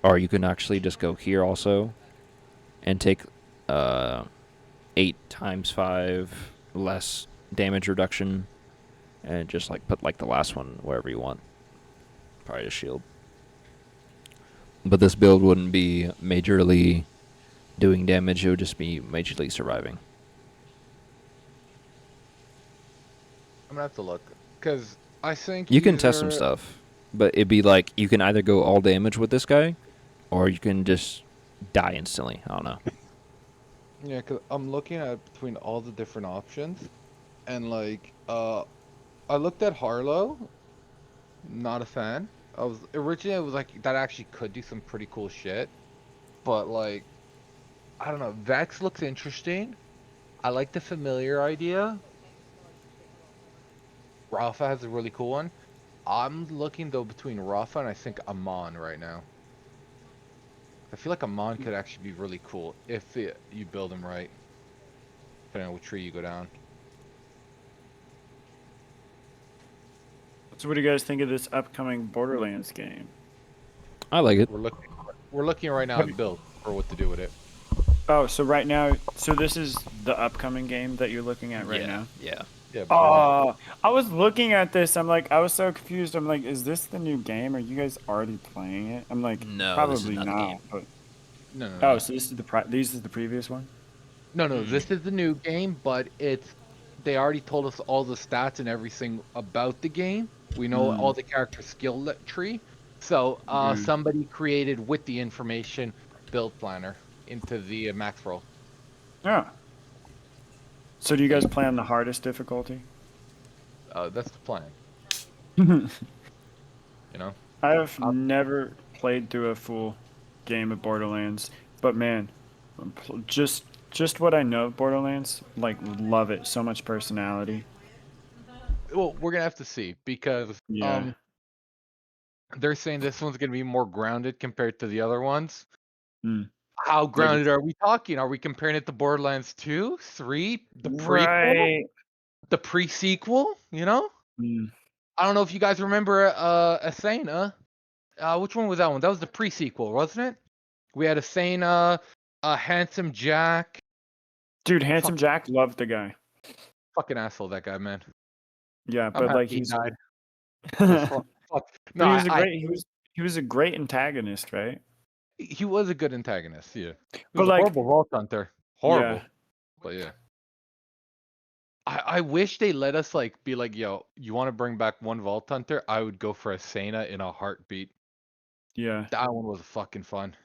Or you can actually just go here also and take 8 times 5 less damage reduction and just like put like the last one wherever you want. Probably just shield. But this build wouldn't be majorly doing damage, it would just be majorly surviving. I'm gonna have to look because I think You can test some either- stuff, but it'd be like you can either go all damage with this guy, or you can just die instantly. I don't know. Yeah, because I'm looking at between all the different options, and like, I looked at Harlow. Not a fan. I was originally it was like that actually could do some pretty cool shit, but like, I don't know. Vex looks interesting. I like the familiar idea. Rafa has a really cool one. I'm looking though between Rafa and I think Amon right now. I feel like Amon could actually be really cool if you build him right. Depending on what tree you go down. So what do you guys think of this upcoming Borderlands game? I like it. We're looking right now at build for what to do with it. Oh, so right now, so this is the upcoming game that you're looking at right now? Yeah. Yeah. Oh, I was looking at this. I'm like, I was so confused. I'm like, is this the new game? Are you guys already playing it? I'm like, No, probably this is not the not. game. But No. oh, so this is this is the previous one. No. This is the new game, but they already told us all the stats and everything about the game. We know all the character skill tree. So somebody created with the information build planner into the max roll. Yeah. So do you guys play on the hardest difficulty? That's the plan. You know. I have Uh, never played through a full game of Borderlands, but man, just what I know of Borderlands, like love it. So much personality. well, we're gonna have to see because Yeah. they're saying this one's gonna be more grounded compared to the other ones. Mm. How Like grounded are we talking? Are we comparing it to Borderlands 2, 3, the prequel, right. the pre-sequel? You know, Mm. I don't know if you guys remember Athena. Which one was that one? That was the pre-sequel, wasn't it? We had Athena, Handsome Jack. Dude, Handsome Fuck, Jack loved the guy. fucking asshole, that guy, man. Yeah, I'm but happy like he he's died. Well, but fuck, fuck. No, he was a great he was a great antagonist, right? he was a good antagonist. Yeah, he But was a like horrible Vault Hunter. yeah. Horrible, but yeah. I wish they let us like be like, yo, you want to bring back one Vault Hunter? I would go for Asana in a heartbeat. Yeah. That one was fucking fun.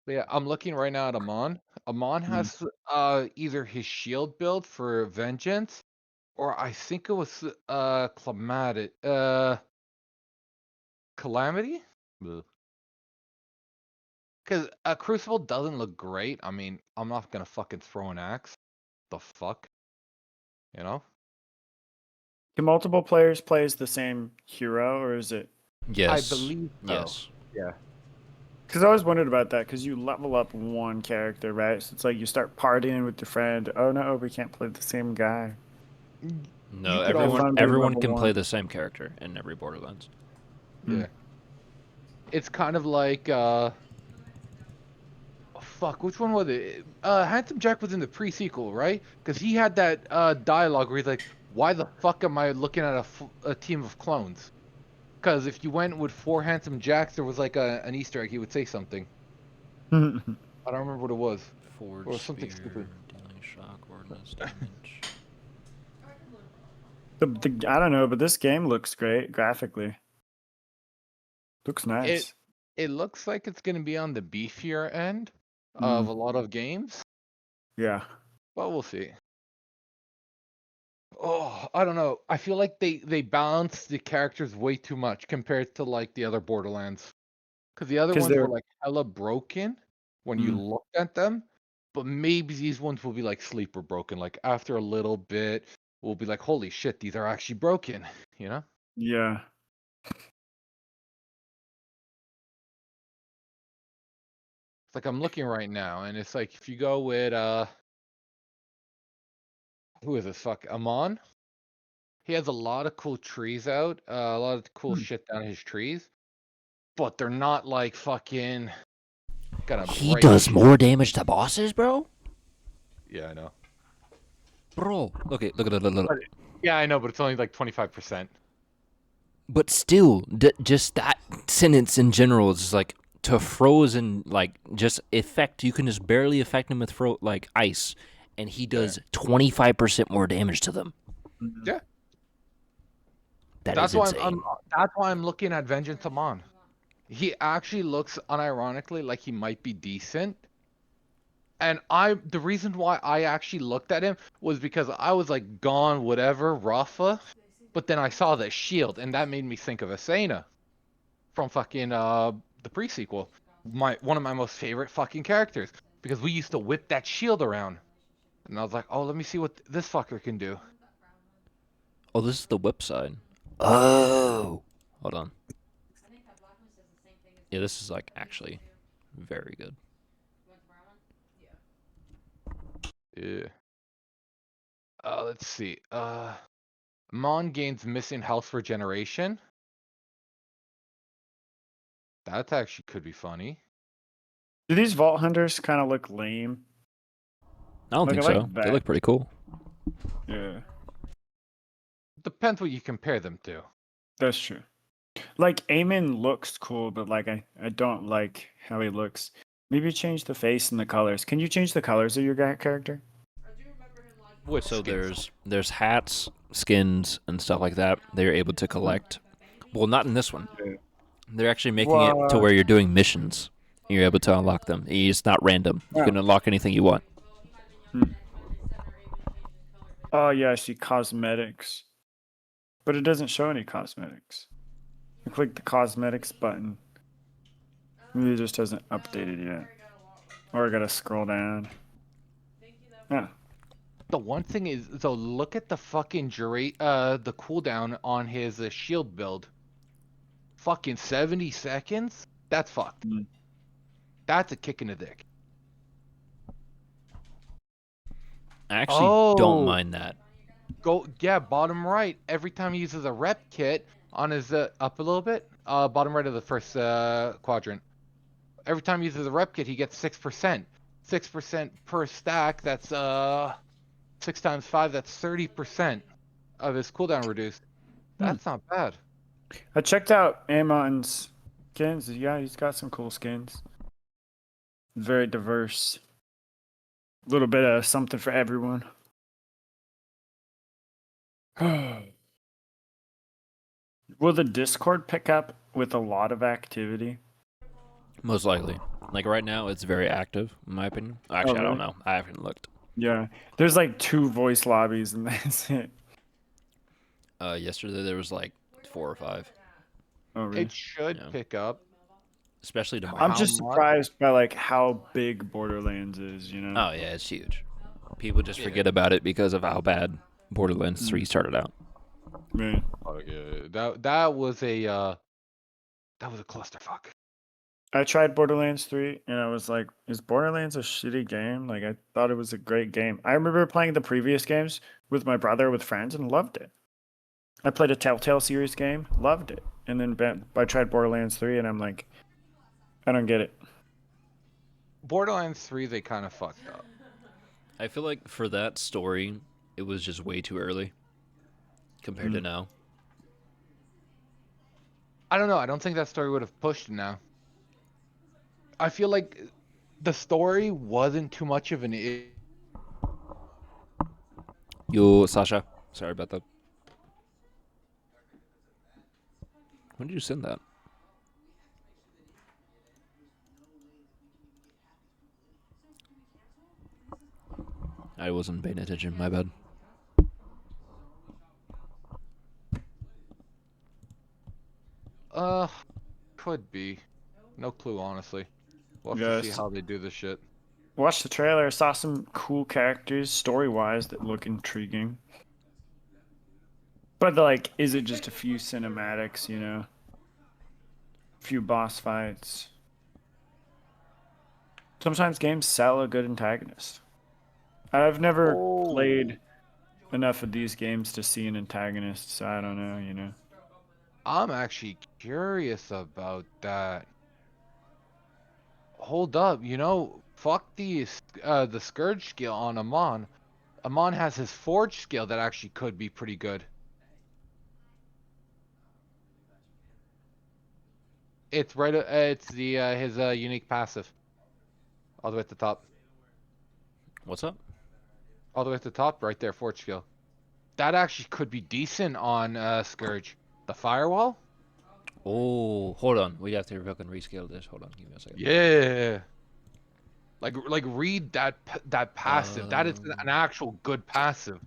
But yeah, I'm looking right now at Amon. Amon Mm. has either his shield build for Vengeance, or I think it was Calamity? Because Crucible doesn't look great. I mean, I'm not gonna fucking throw an axe. The fuck? You know? Can multiple players play as the same hero, or is it? Yes. I believe so. Yes. Yeah. Because I always wondered about that. Because you level up one character, right? So it's like you start partying with your friend. Oh no, we can't play the same guy. No, You could also, fun being everyone level can play one. the same character in every Borderlands. yeah. It's kind of like fuck, which one was it? Handsome Jack was in the pre-sequel, right? Because he had that dialogue where he's like, "Why the fuck am I looking at a team of clones?" Because if you went with 4 Handsome Jacks, there was like an Easter egg. He would say something. I don't remember what it was. Forge Or was something spear, stupid. dealing shock, ordnance damage. I don't know, but this game looks great graphically. Looks It nice. it looks like it's gonna be on the beefier end of a lot of games, Yeah. but we'll see. Oh, I don't know. I feel like they balance the characters way too much compared to like the other Borderlands. Because the other Because ones were they're like hella broken when you looked at them, but maybe these ones will be like sleeper broken. Like after a little bit, we'll be like, holy shit, these are actually broken. You know? yeah. It's like I'm looking right now, and it's like if you go with who is this? Fuck Amon. He has a lot of cool trees out, a lot of cool shit down his trees, but they're not like fucking gonna He break does shit. more damage to bosses, bro. Yeah, I know. Bro, okay, look. Yeah, I know, but it's only like 25%. But still, just that sentence in general is just like to frozen, like just effect. You can just barely affect him with like ice, and he does 25% more damage to them. Yeah. That That's is why insane. that's why I'm looking at Vengeance Amon. He actually looks unironically like he might be decent. And the reason why I actually looked at him was because I was like gone whatever, Rafa, but then I saw the shield and that made me think of Asana from fucking the pre-sequel. One of my most favorite fucking characters because we used to whip that shield around. And I was like, "Oh, let me see what this fucker can do." Oh, this is the whip side. Oh, hold on. Yeah, this is like actually very good. Yeah. Let's see. Mon gains missing health regeneration. That actually could be funny. Do these Vault Hunters kind of look lame? I don't Like, think I like so. They that. look pretty cool. Yeah, Depends what you compare them to. that's true. Like, Eamon looks cool, but like I don't like how he looks. Maybe change the face and the colors. Can you change the colors of your character? With So skins. there's hats, skins, and stuff like that they're able to collect. Well, not in this one. Yeah. They're actually making it to What? where you're doing missions. And you're able to unlock them. It's not random. You Oh. can unlock anything you want. Hmm. Oh yeah, I see cosmetics, but it doesn't show any cosmetics. I click the cosmetics button. Maybe it just hasn't updated yet, or I gotta scroll down. Yeah. The one thing is, so look at the fucking the cooldown on his shield build. Fucking 70 seconds? That's fucked. Mm. That's a kick in the dick. I actually don't Oh, mind that. yeah, bottom right. Every time he uses a rep kit on his up a little bit, bottom right of the first quadrant. Every time he uses a rep kit, he gets 6%. 6% per stack. That's 6 times 5. That's 30% of his cooldown reduced. That's not bad. I checked out Amon's skins. Yeah, he's got some cool skins. Very diverse. A little bit of something for everyone. Will the Discord pick up with a lot of activity? Most likely. Like right now, it's very active, in my opinion. Actually, I don't really? know. I haven't looked. Yeah. There's like 2 voice lobbies and that's it. Yesterday there was like 4 or 5, Oh, really? It should Yeah. pick up. especially tomorrow. I'm How just much? surprised by like how big Borderlands is, you know? Oh yeah, it's huge. People just Yeah. forget about it because of how bad Borderlands 3 started out. Right. Oh yeah, that was a clusterfuck. I tried Borderlands 3 and I was like, is Borderlands a shitty game? Like, I thought it was a great game. I remember playing the previous games with my brother, with friends, and loved it. I played a Telltale series game, loved it. And then I tried Borderlands 3 and I'm like, I don't get it. Borderlands 3, they kind of fucked up. I feel like for that story, it was just way too early compared to now. I don't know. I don't think that story would have pushed now. I feel like the story wasn't too much of an Yo, Sasha. Sorry about that. When did you send that? I wasn't paying attention. My bad. Could be. No clue, honestly. We'll have to see Yes. how they do this shit. Watched the trailer, saw some cool characters story-wise that look intriguing. But like, is it just a few cinematics, you know? A few boss fights. Sometimes games sell a good antagonist. I've never played enough of these games to see an antagonist, so I don't know, you know. I'm actually curious about that. Hold up, fuck the Scourge skill on Amon. Amon has his Forge skill that actually could be pretty good. It's right. It's the his unique passive. All the way at the top. What's up? All the way at the top, right there, Forge skill. That actually could be decent on Scourge. The firewall? Oh, hold on. We have to fucking rescale this. Hold on. Give me a second. Yeah. Like read that passive. That is an actual good passive.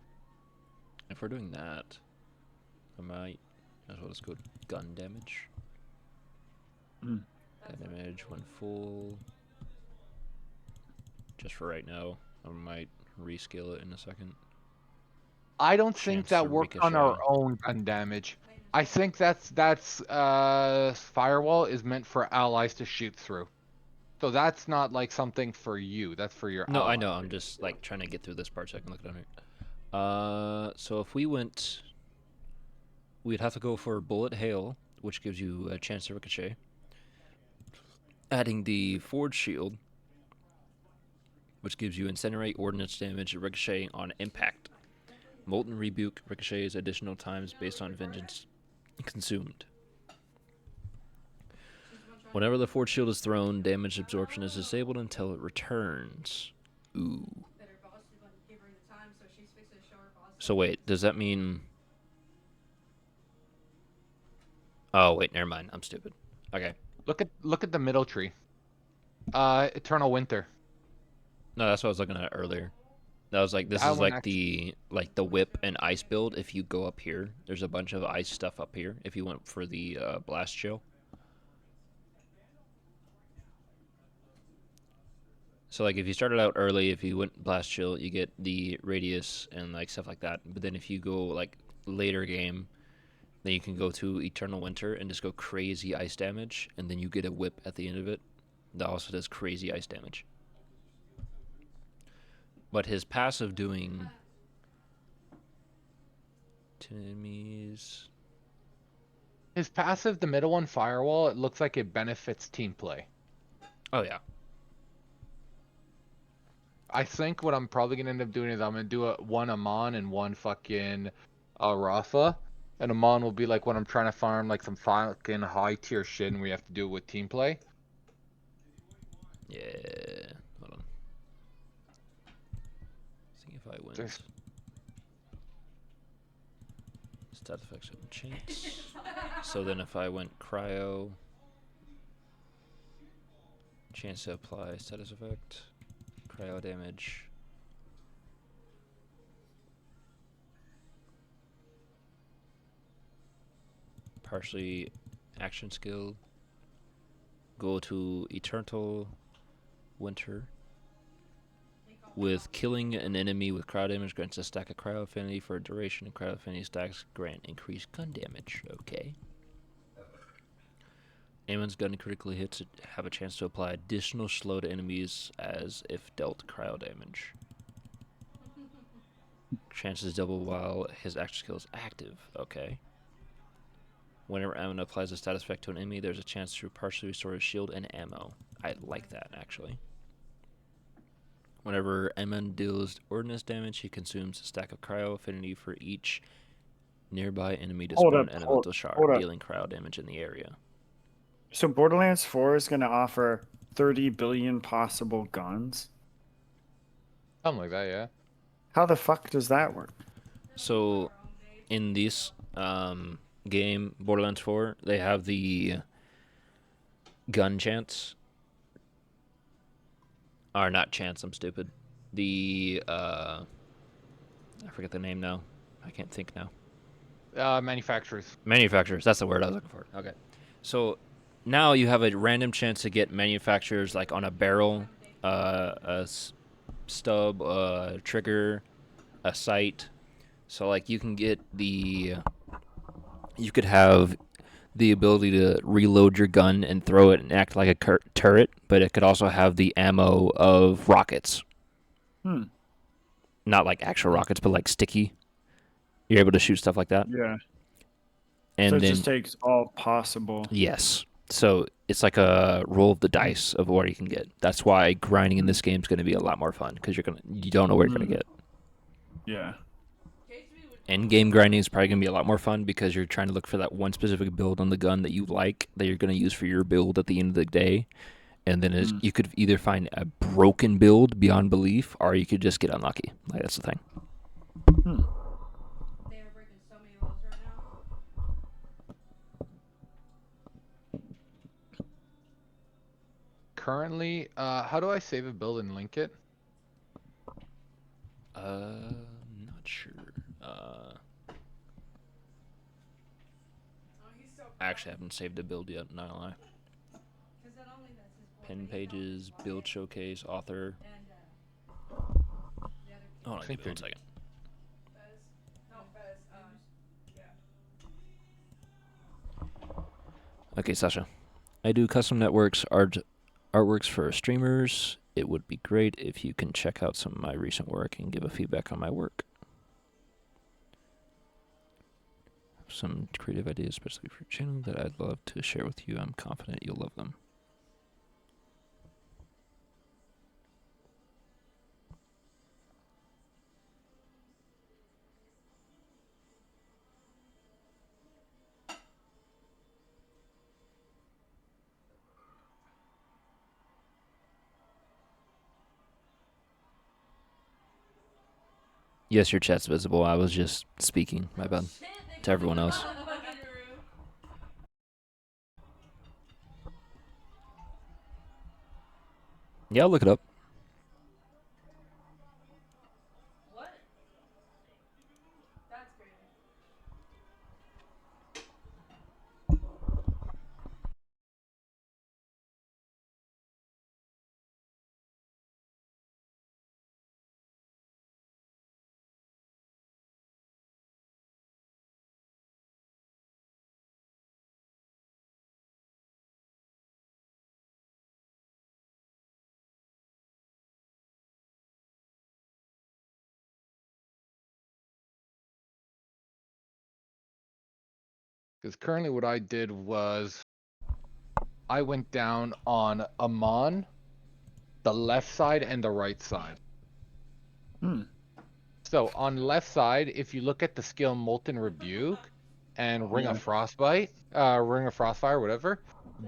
If we're doing that, I might. That's what it's called. Gun damage. Gun damage when full. Just for right now. I might rescale it in a second. I don't think Chance that to works on our ricochet. own gun damage. I think that's firewall is meant for allies to shoot through. So that's not like something for you. That's for your No, ally. I know. I'm just like trying to get through this part so I can look down here. So if we went, we'd have to go for bullet hail, which gives you a chance to ricochet. Adding the forge shield, which gives you incinerate ordnance damage ricocheting on impact. Molten rebuke ricochets additional times based on vengeance consumed. Whenever the forge shield is thrown, damage absorption is disabled until it returns. Ooh. So wait, does that mean? Oh wait, never mind. I'm stupid. Okay. Look at the middle tree. Eternal Winter. No, that's what I was looking at earlier. That was like this That is one like actually. the whip and ice build. If you go up here, there's a bunch of ice stuff up here. If you went for the blast chill. So like if you started out early, if you went blast chill, you get the radius and like stuff like that. But then if you go like later game, then you can go to eternal winter and just go crazy ice damage, and then you get a whip at the end of it that also does crazy ice damage. But his passive doing 10 enemies. His passive, the middle one, Firewall, it looks like it benefits team play. Oh yeah. I think what I'm probably gonna end up doing is I'm gonna do one Amon and one fucking Rafa. And Amon will be like when I'm trying to farm like some fucking high tier shit and we have to do it with team play. Yeah. Hold on. See if I went. There's- Stat effects and chance. So then if I went cryo, chance to apply status effect, cryo damage. Partially action skill. Go to Eternal Winter. With killing an enemy with cryo damage grants a stack of cryo affinity for a duration, and cryo affinity stacks grant increased gun damage. Okay. Ammon's gun critically hits have a chance to apply additional slow to enemies as if dealt cryo damage. Chances double while his action skill is active. Okay. Whenever Ammon applies a status effect to an enemy, there's a chance to partially restore his shield and ammo. I like that, actually. Whenever Ammon deals ordnance damage, he consumes a stack of cryo affinity for each nearby enemy to spawn an elemental shard, hold up. dealing cryo damage in the area. So Borderlands 4 is going to offer 30 billion possible guns. Something like that, yeah. How the fuck does that work? So, in this game, Borderlands 4, they have the gun chance. Or not chance, I'm stupid. The, I forget the name now. I can't think now. Manufacturers. Manufacturers, that's the word I was looking for. Okay. So, now you have a random chance to get manufacturers like on a barrel, stub, trigger, a sight. So like you can get you could have the ability to reload your gun and throw it and act like a turret, but it could also have the ammo of rockets. Not like actual rockets, but like sticky. You're able to shoot stuff like that. Yeah. And So it then just takes all possible. yes. So it's like a roll of the dice of what you can get. That's why grinding in this game is going to be a lot more fun because you don't know where you're going to get. Yeah. End game grinding is probably going to be a lot more fun because you're trying to look for that one specific build on the gun that you like that you're going to use for your build at the end of the day. And then you could either find a broken build beyond belief or you could just get unlucky. Like that's the thing. They are breaking so many laws right now. Currently, how do I save a build and link it? Not sure. I actually haven't saved a build yet, not gonna lie. Pin pages, build showcase, author. Hold on, give me 1 second. Okay, Sasha. I do custom networks, artworks for streamers. It would be great if you can check out some of my recent work and give a feedback on my work. Some creative ideas, especially for your channel, that I'd love to share with you. I'm confident you'll love them. Yes, your chat's visible. I was just speaking. My bad. To everyone else. Yeah, I'll look it up. Because currently what I did was I went down on Amon, the left side and the right side. Hmm. So on left side, if you look at the skill Molten Rebuke and Ring of Yeah. Frostbite, Ring of Frostfire, whatever,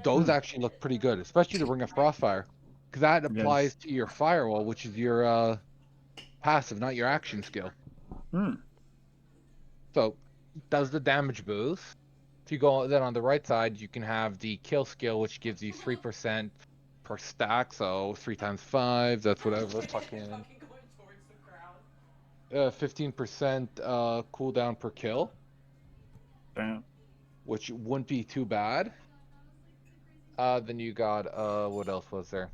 those Hmm. actually look pretty good, especially the Ring of Frostfire, because that applies Yes. to your Firewall, which is your passive, not your action skill. Hmm. So does the damage boost. If you go then on the right side, you can have the kill skill, which gives you 3% per stack, so 3 times 5, that's whatever, fucking Fucking going towards the crowd. 15% cooldown per kill, Damn. which wouldn't be too bad. Then you got what else was there?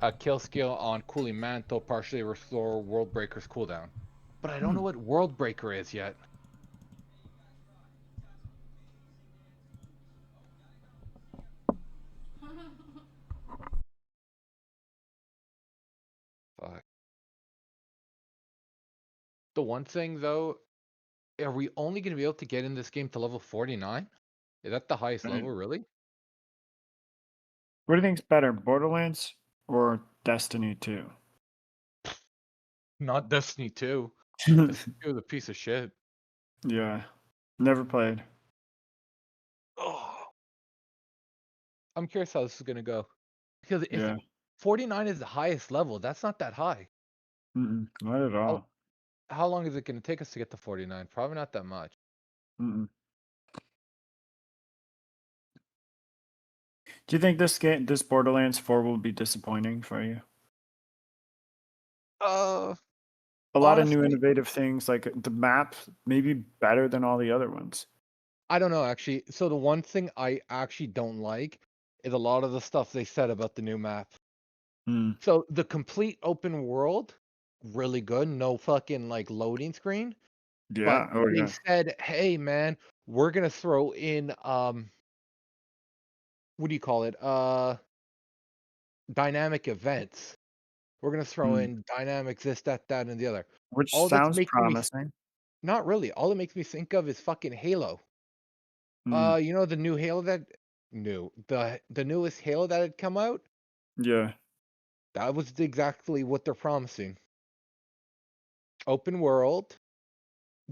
A kill skill on Cooling Mantle, partially restore World Breaker's cooldown. But I don't know Hmm. what World Breaker is yet. Fuck. The one thing though, are we only going to be able to get in this game to level 49? Is that the highest Right. level, really? What do you think's better, Borderlands or Destiny 2? Not Destiny 2. Destiny 2 is a piece of shit. Yeah. Never played. Oh, I'm curious how this is going to go. Because if Yeah. 49 is the highest level, that's not that high. Mm-mm. Not at all. How long is it going to take us to get to 49? Probably not that much. Mm-mm. Do you think this Borderlands 4 will be disappointing for you? Uh, A lot of new Honestly, innovative things, like the map, maybe better than all the other ones. I don't know actually. So the one thing I actually don't like is a lot of the stuff they said about the new map. Hmm. So the complete open world, really good, no fucking like loading screen. But Yeah. Oh they yeah. said, "Hey man, we're gonna throw in what do you call it? Dynamic events. We're gonna throw Hmm. in dynamics, this, that, and the other." Which All that's sounds making me promising. not really. All it makes me think of is fucking Halo. Hmm. You know the new Halo that the newest Halo that had come out? Yeah. That was exactly what they're promising. Open world,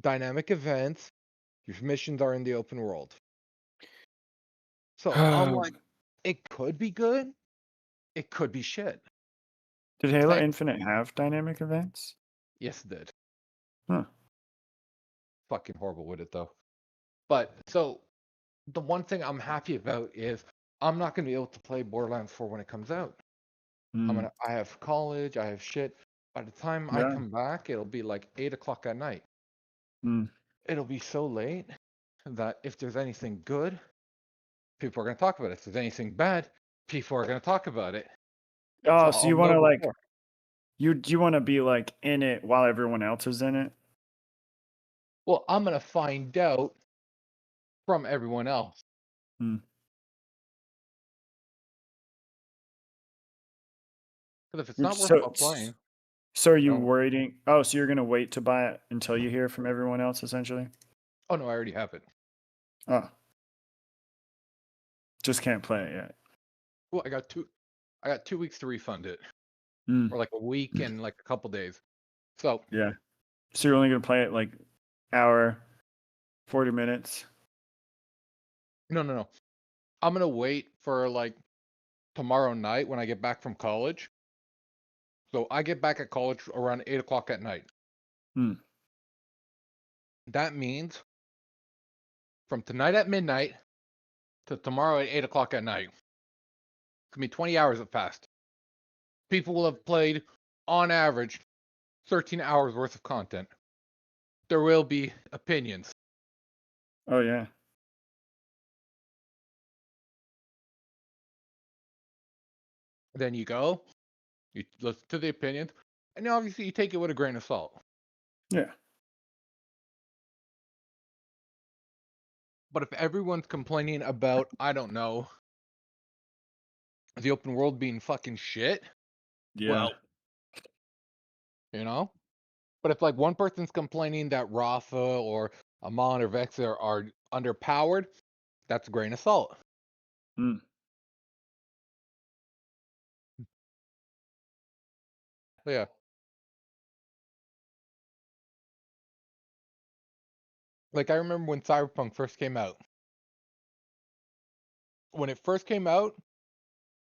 dynamic events, your missions are in the open world. So I'm like, it could be good, it could be shit. Did Halo Thank Infinite have dynamic events? yes, it did. Huh. Fucking horrible with it though. But so the one thing I'm happy about is I'm not gonna be able to play Borderlands 4 when it comes out. Hmm. I have college, I have shit. By the time I Yeah. come back, it'll be like 8 o'clock at night. Hmm. It'll be so late that if there's anything good, people are going to talk about it. If there's anything bad, people are going to talk about it. So Oh, so I'll you want know to like before. you want to be like in it while everyone else is in it? Well, I'm going to find out from everyone else. Hmm. Because if it's Which not so worthwhile playing, so are you don't. waiting? Oh, so you're gonna wait to buy it until you hear from everyone else, essentially? Oh no, I already have it. Oh, just can't play it yet. Well, I got 2 weeks to refund it, Hmm. or like a week and like a couple days. So Yeah. So you're only gonna play it like hour, 40 minutes. no. I'm going to wait for like tomorrow night when I get back from college. So I get back at college around 8 o'clock at night. Hmm. That means from tonight at midnight to tomorrow at 8 o'clock at night. It's gonna be 20 hours have passed. People will have played, on average, 13 hours worth of content. There will be opinions. Oh yeah. Then you go, you listen to the opinions, and obviously you take it with a grain of salt. Yeah. But if everyone's complaining about, I don't know, the open world being fucking shit, Yeah. well, you know? But if like one person's complaining that Rafa or Amon or Vexer are underpowered, that's a grain of salt. Mm. But yeah. Like I remember when Cyberpunk first came out. When it first came out,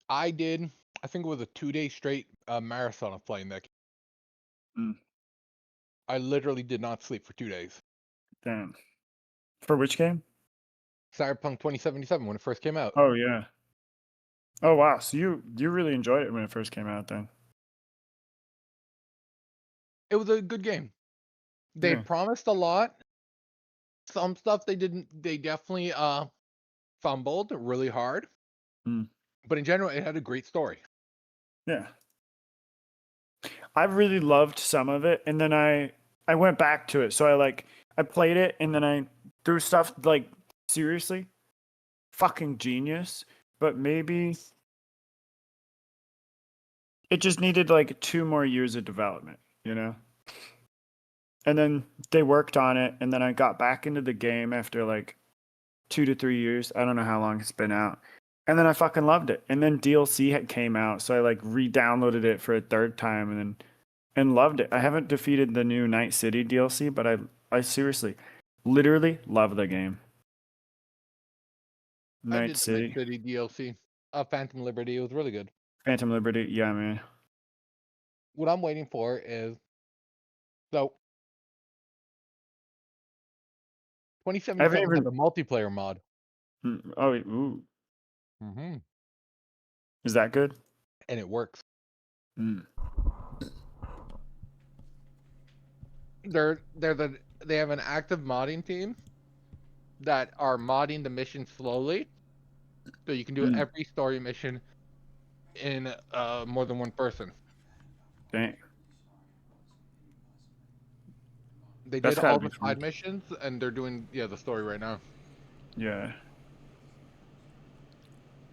I think it was a 2-day straight marathon of playing that game. Mm. I literally did not sleep for 2 days. Damn. For which game? Cyberpunk 2077 when it first came out. Oh yeah. Oh wow. So you really enjoyed it when it first came out then? It was a good game. They Yeah. promised a lot. Some stuff they didn't. They definitely fumbled really hard. Mm. But in general, it had a great story. Yeah. I really loved some of it, and then I went back to it. So I played it, and then I threw stuff like seriously, fucking genius. But maybe it just needed like 2 more years of development, you know. And then they worked on it, and then I got back into the game after like 2 to 3 years. I don't know how long it's been out. And then I fucking loved it. And then DLC came out, so I like re-downloaded it for a third time, and loved it. I haven't defeated the new Night City DLC, but I seriously, literally love the game. I Night did the Night City, City DLC. Phantom Liberty. It was really good. Phantom Liberty, yeah, man. What I'm waiting for is so I haven't 2077 has even. a multiplayer mod. Oh, ooh, Mm-hmm. is that good? And it works. Mm. They have an active modding team that are modding the mission slowly, so you can do Mm. every story mission in more than one person. Dang, They that's did gotta all be the side fun. missions, and they're doing the story right now. Yeah.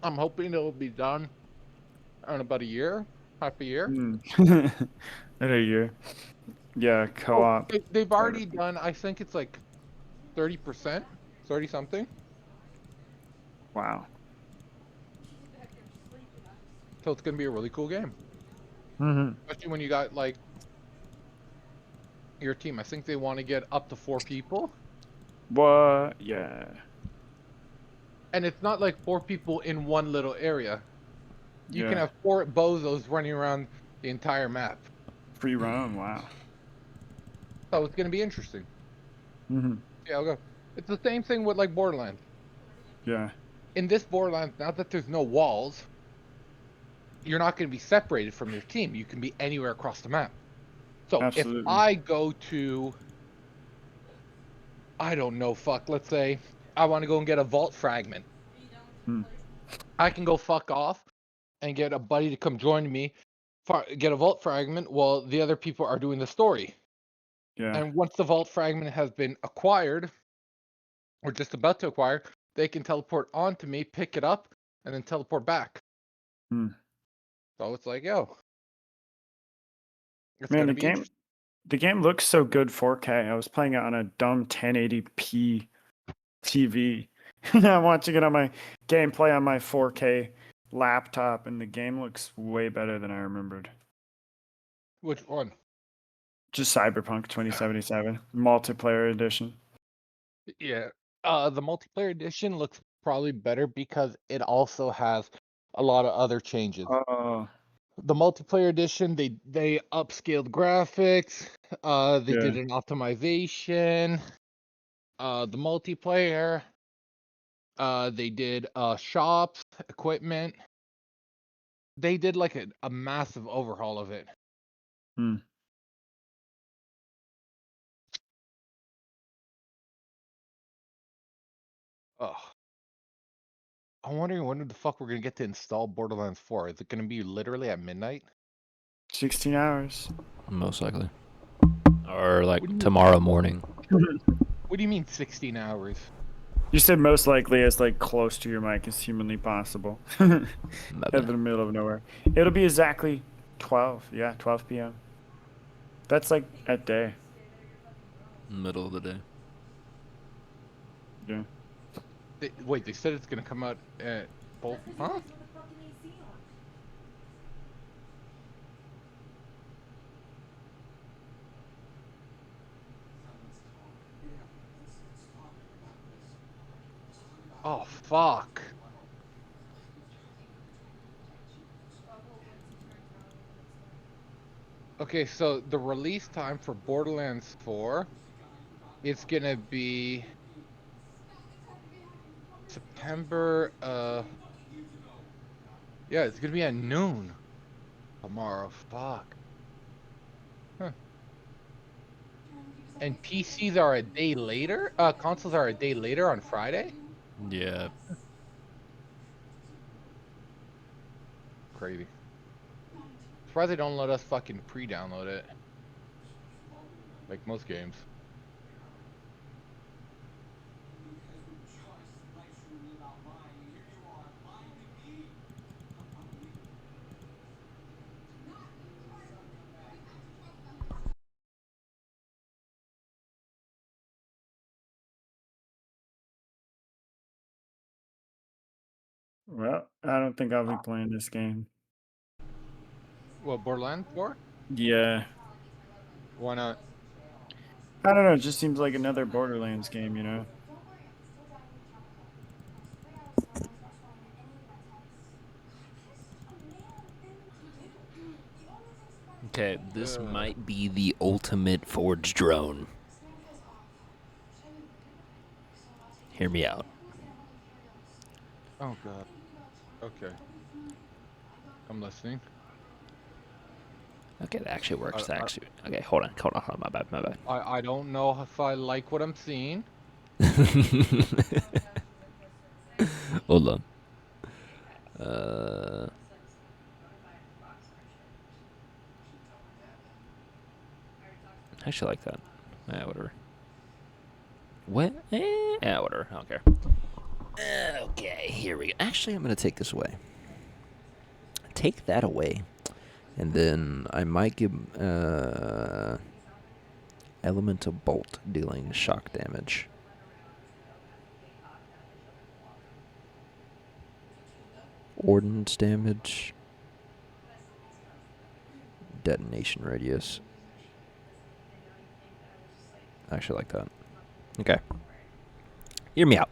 I'm hoping it'll be done in about a year, half a year. Mm. In a year. Yeah, Oh, co-op. they've already done. I think it's like 30%, 30 something. Wow. So it's gonna be a really cool game, Mm-hmm. especially when you got like your team. I think they want to get up to 4 people, What? Yeah. and it's not like 4 people in one little area. You can Yeah. have 4 bozos running around the entire map. Free roam. Wow. So it's gonna be interesting. Mm-hmm. Yeah, I'll go. It's the same thing with like Borderlands. Yeah. In this Borderlands, now that there's no walls, you're not going to be separated from your team. You can be anywhere across the map. So if Absolutely. I go to, I don't know, let's say I want to go and get a vault fragment. Mm. I can go fuck off and get a buddy to come join me, get a vault fragment while the other people are doing the story. Yeah. And once the vault fragment has been acquired, or just about to acquire, they can teleport onto me, pick it up, and then teleport back. Mm. So it's like, yo, it's Man, gonna the be interesting. game looks so good 4K. I was playing it on a dumb 1080p TV. I'm watching it on my gameplay on my 4K laptop, and the game looks way better than I remembered. Which one? Just Cyberpunk 2077 multiplayer edition. Yeah. The multiplayer edition looks probably better because it also has a lot of other changes. Oh, The multiplayer edition, they upscaled graphics. They did yeah. an optimization. The multiplayer, they did shops, equipment. They did like a massive overhaul of it. Hmm. Oh, I'm wondering when the fuck we're gonna get to install Borderlands 4. Is it gonna be literally at midnight? 16 hours. Most likely. Or like What do you- tomorrow morning. What do you mean 16 hours? You said most likely as like close to your mic as humanly possible. My In the bad. middle of nowhere. It'll be exactly 12. Yeah, 12 p.m. That's like at day. Middle of the day. Yeah. Wait, they said it's gonna come out at both, huh? Oh fuck. Okay, so the release time for Borderlands 4, it's gonna be September. Yeah, it's gonna be at noon tomorrow. Fuck. Huh. And PCs are a day later. Consoles are a day later on Friday. Yeah. Crazy. Surprised they don't let us fucking pre-download it, like most games. Well, I don't think I'll be playing this game. What, Borderlands 4? Yeah. Why not? I don't know. It just seems like another Borderlands game, you know? Okay, this Uh, might be the ultimate forged drone. Hear me out. oh god. Okay. I'm listening. Okay, that actually works. I, That I, actually. Okay, hold on. My bad. My bad. I don't know if I like what I'm seeing. Hold on. I actually like that. Yeah, whatever. What? Yeah, whatever. I don't care. Okay, here we go. Actually, I'm gonna take this away. Take that away, and then I might give elemental bolt dealing shock damage. Ordnance damage. Detonation radius. I actually like that. Okay. Hear me out.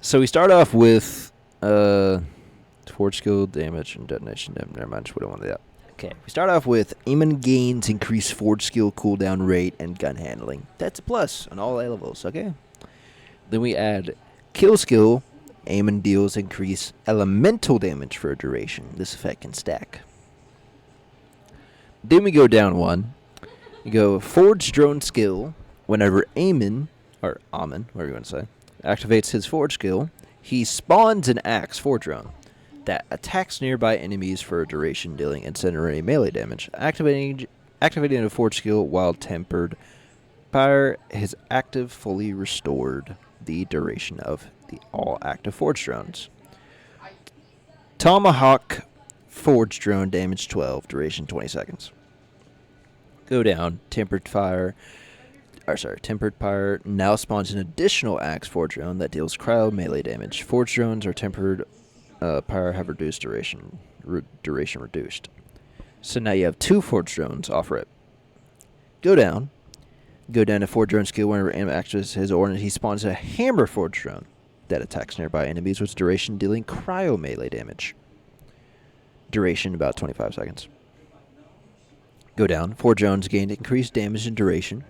So we start off with forge skill damage and detonation damage. Never mind, we don't want that. Okay, we start off with aiming gains increase forge skill cooldown rate and gun handling. That's a plus on all levels, okay? Then we add kill skill. Aiming deals increase elemental damage for a duration. This effect can stack. Then we go down one. You go forge drone skill. Whenever Aemon, or Amon, whatever you want to say, activates his forge skill, he spawns an axe for drone that attacks nearby enemies for a duration, dealing incendiary melee damage. Activating a forge skill while tempered fire is active, fully restored the duration of the all active forge drones. Tomahawk forge drone damage 12, duration 20 seconds. Go down, tempered fire now spawns an additional axe forge drone that deals cryo melee damage. Forge drones or tempered pyre have reduced duration reduced. So now you have 2 forge drones off rip. Go down to forge drone skill. Whenever Am activates his ordnance, he spawns a hammer forge drone that attacks nearby enemies with duration dealing cryo melee damage. Duration about 25 seconds. Go down. Forge drones gain increased damage and duration.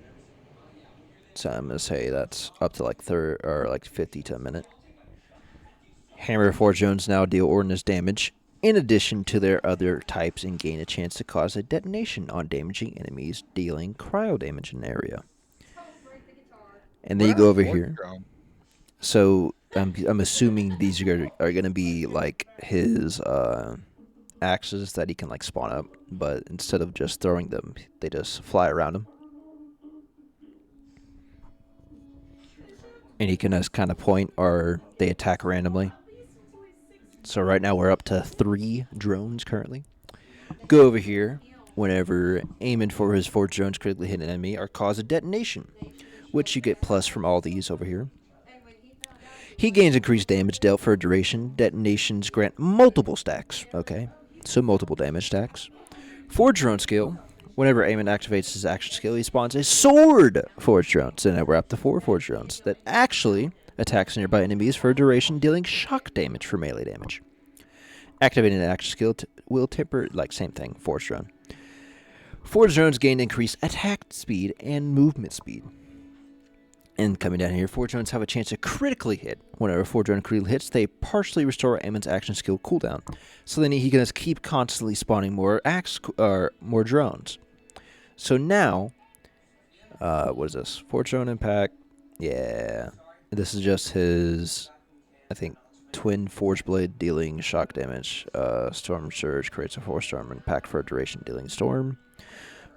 So I'm gonna say that's up to like 50 to a minute. Hammer forge drones now deal ordnance damage in addition to their other types and gain a chance to cause a detonation on damaging enemies, dealing cryo damage in the area. And then you What are go over forge here. drones? So I'm assuming these are gonna be like his axes that he can like spawn up, but instead of just throwing them, they just fly around him. And he can just kind of point or they attack randomly. So right now we're up to 3 drones currently. Go over here whenever aiming for his 4 drones critically hit an enemy or cause a detonation, which you get plus from all these over here. He gains increased damage dealt for a duration. Detonations grant multiple stacks. Okay, so multiple damage stacks. Forge drone skill. Whenever Aemon activates his action skill, he spawns a sword forge drone. So now we're up to 4 forge drones that actually attacks nearby enemies for a duration, dealing shock damage for melee damage. Activating an action skill will temper, like same thing, forge drone. Forge drones gain increased attack speed and movement speed. And coming down here, forge drones have a chance to critically hit. Whenever forge drone critically hits, they partially restore Aemon's action skill cooldown. So then he can just keep constantly spawning more more drones. So now, what is this? Forge drone impact. Yeah, this is just his, I think, twin forge blade dealing shock damage. Storm surge creates a force storm impact for a duration, dealing storm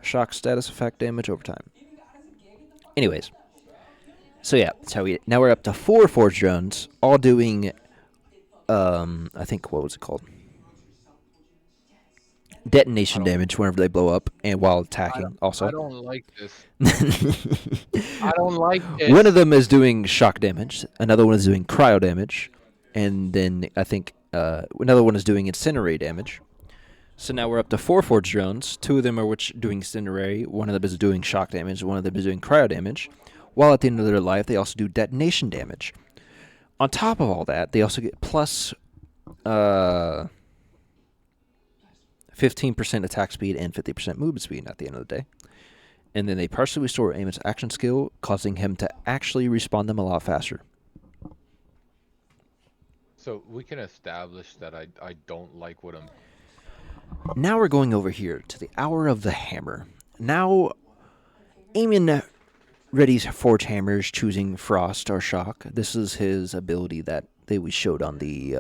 shock status effect damage over time. Anyways. So yeah, so now we're up to 4 forge drones, all doing, I think, what was it called? Detonation damage whenever they blow up, and while attacking also. I don't like this. I don't like this. One of them is doing shock damage, another one is doing cryo damage, and then I think another one is doing incinerate damage. So now we're up to 4 forge drones. 2 of them are doing incinerate, one of them is doing shock damage, one of them is doing cryo damage. While at the end of their life, they also do detonation damage. On top of all that, they also get plus 15% attack speed and 50% movement speed at the end of the day. And then they partially restore Aemon's action skill, causing him to actually respawn them a lot faster. So we can establish that I don't like what I'm... Now we're going over here to the Hour of the Hammer. Now, Aemon readies forge hammers, choosing frost or shock. This is his ability that we showed on the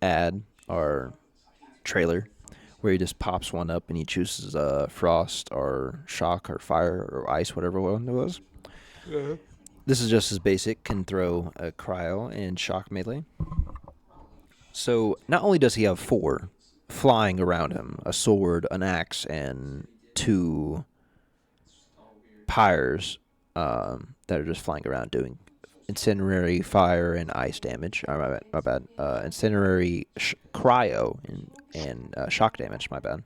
ad or trailer, where he just pops one up and he chooses frost or shock or fire or ice, whatever one it was. This is just as basic, can throw a cryo and shock melee. So not only does he have 4 flying around him, a sword, an axe, and 2 pyres that are just flying around doing incinerary, fire, and ice damage. Oh, my bad. Incinerary, cryo, and shock damage. My bad.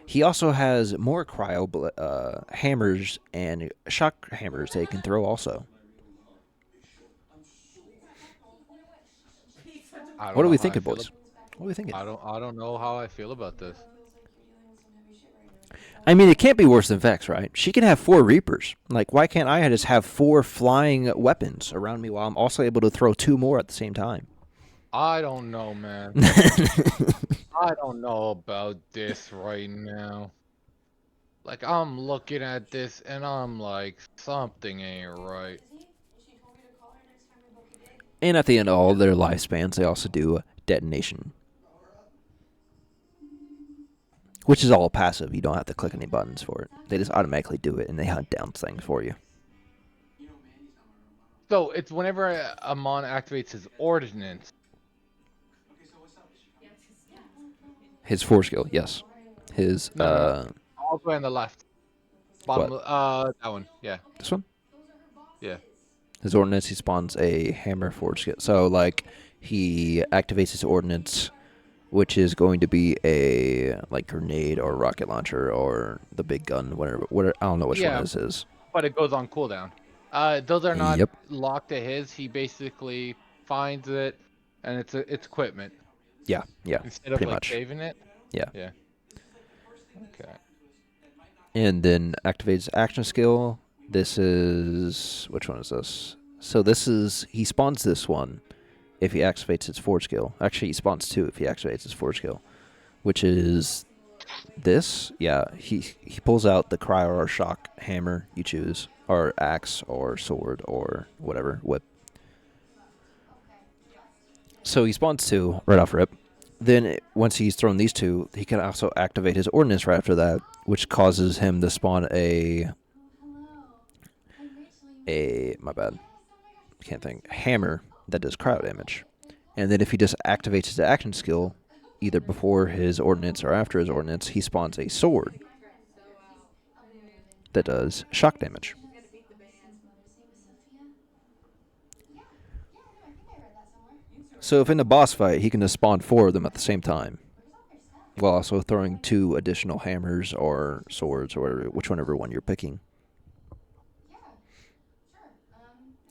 He also has more cryo hammers and shock hammers that he can throw also. What are we thinking, boys? What are we thinking? I don't know how I feel about this. I mean, it can't be worse than Vex, right? She can have 4 Reapers. Like, why can't I just have 4 flying weapons around me while I'm also able to throw 2 more at the same time? I don't know, man. I don't know about this right now. Like, I'm looking at this and I'm like, something ain't right. And at the end of all their lifespans, they also do detonation, which is all passive. You don't have to click any buttons for it. They just automatically do it, and they hunt down things for you. So it's whenever a mon activates his ordnance. His 4 skill, yes. His, No. All the way on the left. Bottom, What? that one, yeah. This one? Yeah. His ordnance, he spawns a hammer forge skill. So, like, he activates his ordnance, which is going to be a, like, grenade or rocket launcher or the big gun, whatever. I don't know which one this is. But it goes on cooldown. Those are not Yep. locked to his. He basically finds it, and it's equipment. Yeah, Instead of pretty like much. saving it. Yeah. Yeah. Okay. And then activates action skill. This is, which one is this? So this is, he spawns this one if he activates his forge skill. Actually, he spawns 2 if he activates his forge skill, which is this. Yeah, he pulls out the cryo or shock hammer you choose, or axe or sword or whatever, whip. So he spawns 2 right off rip. Then once he's thrown these 2, he can also activate his ordnance right after that, which causes him to spawn my bad, can't think, hammer that does cryo damage. And then if he just activates his action skill, either before his ordnance or after his ordnance, he spawns a sword that does shock damage. So if in a boss fight, he can just spawn 4 of them at the same time, while also throwing 2 additional hammers or swords or whatever, whichever one you're picking.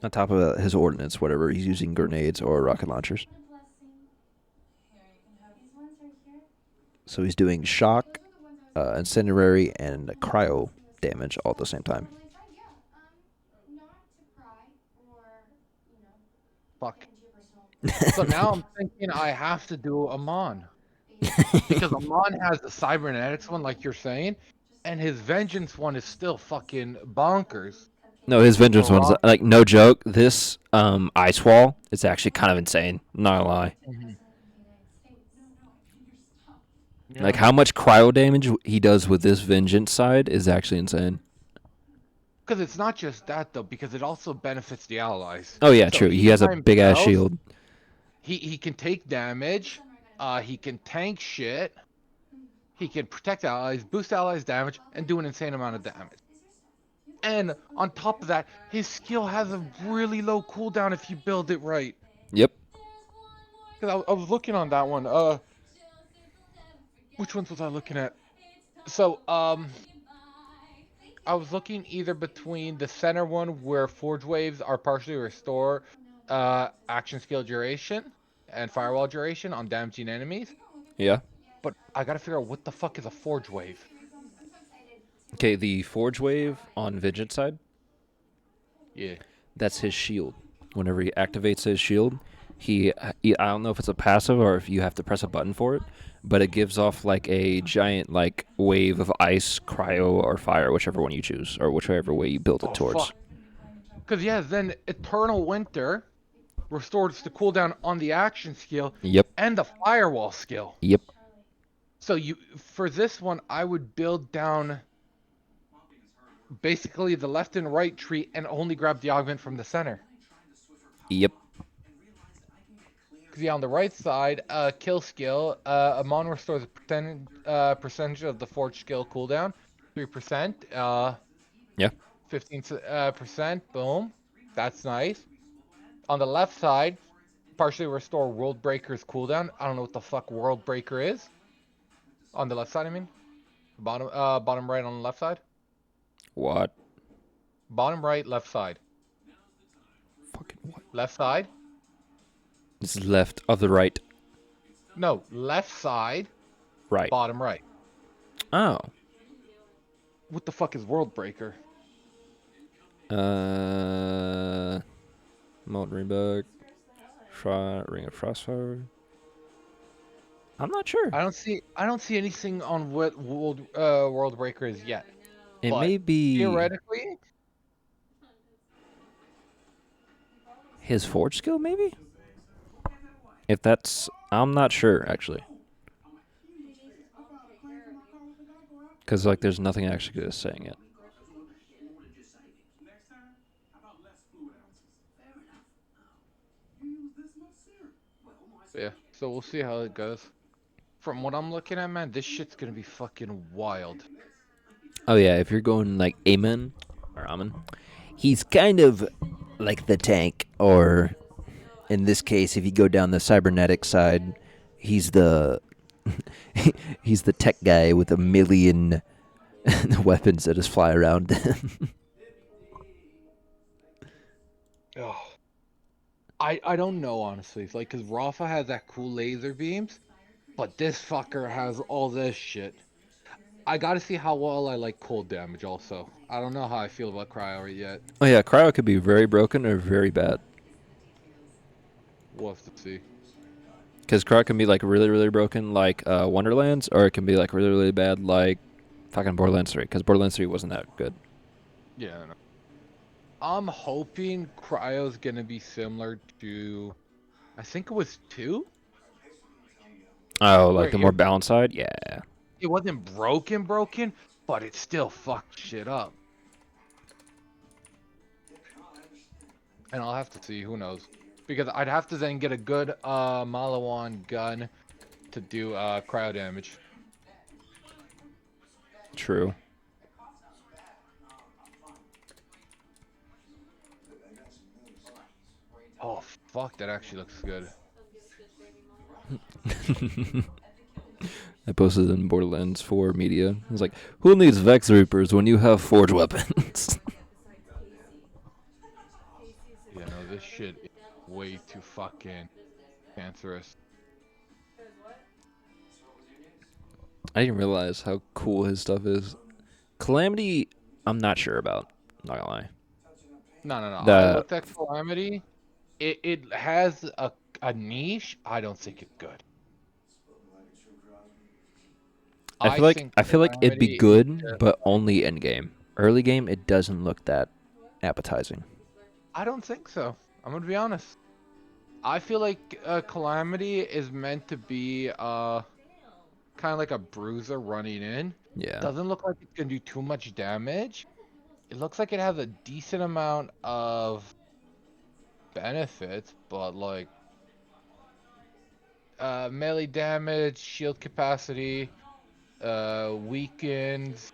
On top of his ordnance, whatever he's using, grenades or rocket launchers. So he's doing shock, incendiary, and cryo damage all at the same time. Fuck. So now I'm thinking I have to do Amon. Because Amon has the cybernetics one, like you're saying, and his vengeance one is still fucking bonkers. No, his vengeance But one's Rock- like no joke. This ice wall is actually kind of insane. Not gonna lie. Like Yeah. how much cryo damage he does with this vengeance side is actually insane. Because it's not just that though, because it also benefits the allies. Oh yeah, So true. He has a by big ass himself, shield. He can take damage. He can tank shit. He can protect allies, boost allies' damage, and do an insane amount of damage. And on top of that, his skill has a really low cooldown if you build it right. Yep. Because I was looking on that one. Which ones was I looking at? So, I was looking either between the center one where Forge Waves are partially restore action skill duration and firewall duration on damaging enemies. Yeah. But I gotta figure out what the fuck is a Forge Wave. Okay, the Forge Wave on Vengeance side, Yeah. that's his shield. Whenever he activates his shield, I don't know if it's a passive or if you have to press a button for it, but it gives off like a giant like wave of ice, cryo, or fire, whichever one you choose, or whichever way you build it towards. Because yeah, then Eternal Winter restores the cooldown on the action skill Yep. and the firewall skill. Yep. So for this one, I would build down basically the left and right tree and only grab the augment from the center. Yep. Because yeah, on the right side, kill skill, Amon restores a percentage of the forge skill cooldown, 3%. Yeah. 15%. Boom, that's nice. On the left side, partially restore World Breaker's cooldown. I don't know what the fuck World Breaker is. On the left side, I mean, bottom right on the left side. What? Bottom right, left side. Fucking what? Left side. This is left of the right. No, left side. Right. Bottom right. Oh. What the fuck is World Breaker? Molten Rebug. Ring of Frostfire. I'm not sure. I don't see anything on what World Breaker is yet. It but may be theoretically his forge skill, maybe? If that's... I'm not sure, actually. Because, like, there's nothing actually good saying it. yeah. So we'll see how it goes. From what I'm looking at, man, this shit's gonna be fucking wild. Oh, yeah, if you're going, like, Amen, or Amen, he's kind of like the tank, or... In this case, if you go down the cybernetic side, he's the he's the tech guy with a million weapons that just fly around him. Oh. I don't know, honestly. Like, because Rafa has that cool laser beams, but this fucker has all this shit. I gotta see how well I like cold damage also. I don't know how I feel about Cryo yet. Oh yeah, cryo could be very broken or very bad. We'll have to see. Because cryo can be like really, really broken like Wonderlands, or it can be like really, really bad like fucking Borderlands 3. Because Borderlands 3 wasn't that good. Yeah, I know. I'm hoping Cryo's gonna be similar to... I think it was 2? Oh, like Wait, the more balanced side? Yeah. It wasn't broken, but it still fucked shit up. And I'll have to see, who knows. Because I'd have to then get a good Malawan gun to do cryo damage. True. Oh fuck, that actually looks good. I posted in Borderlands 4 media. I was like, who needs Vex Reapers when you have Forge weapons? Yeah, no, this shit is way too fucking cancerous. I didn't realize how cool his stuff is. Calamity, I'm not sure about. Not gonna lie. No. I The looked at Calamity. It has a niche. I don't think it's good. I think I feel like it'd be Calamity is good, just but like, only end game. Early game, it doesn't look that appetizing. I don't think so. I'm gonna be honest. I feel like Calamity is meant to be kind of like a bruiser running in. Yeah. Doesn't look like it's gonna do too much damage. It looks like it has a decent amount of benefits, but like melee damage, shield capacity, weakens.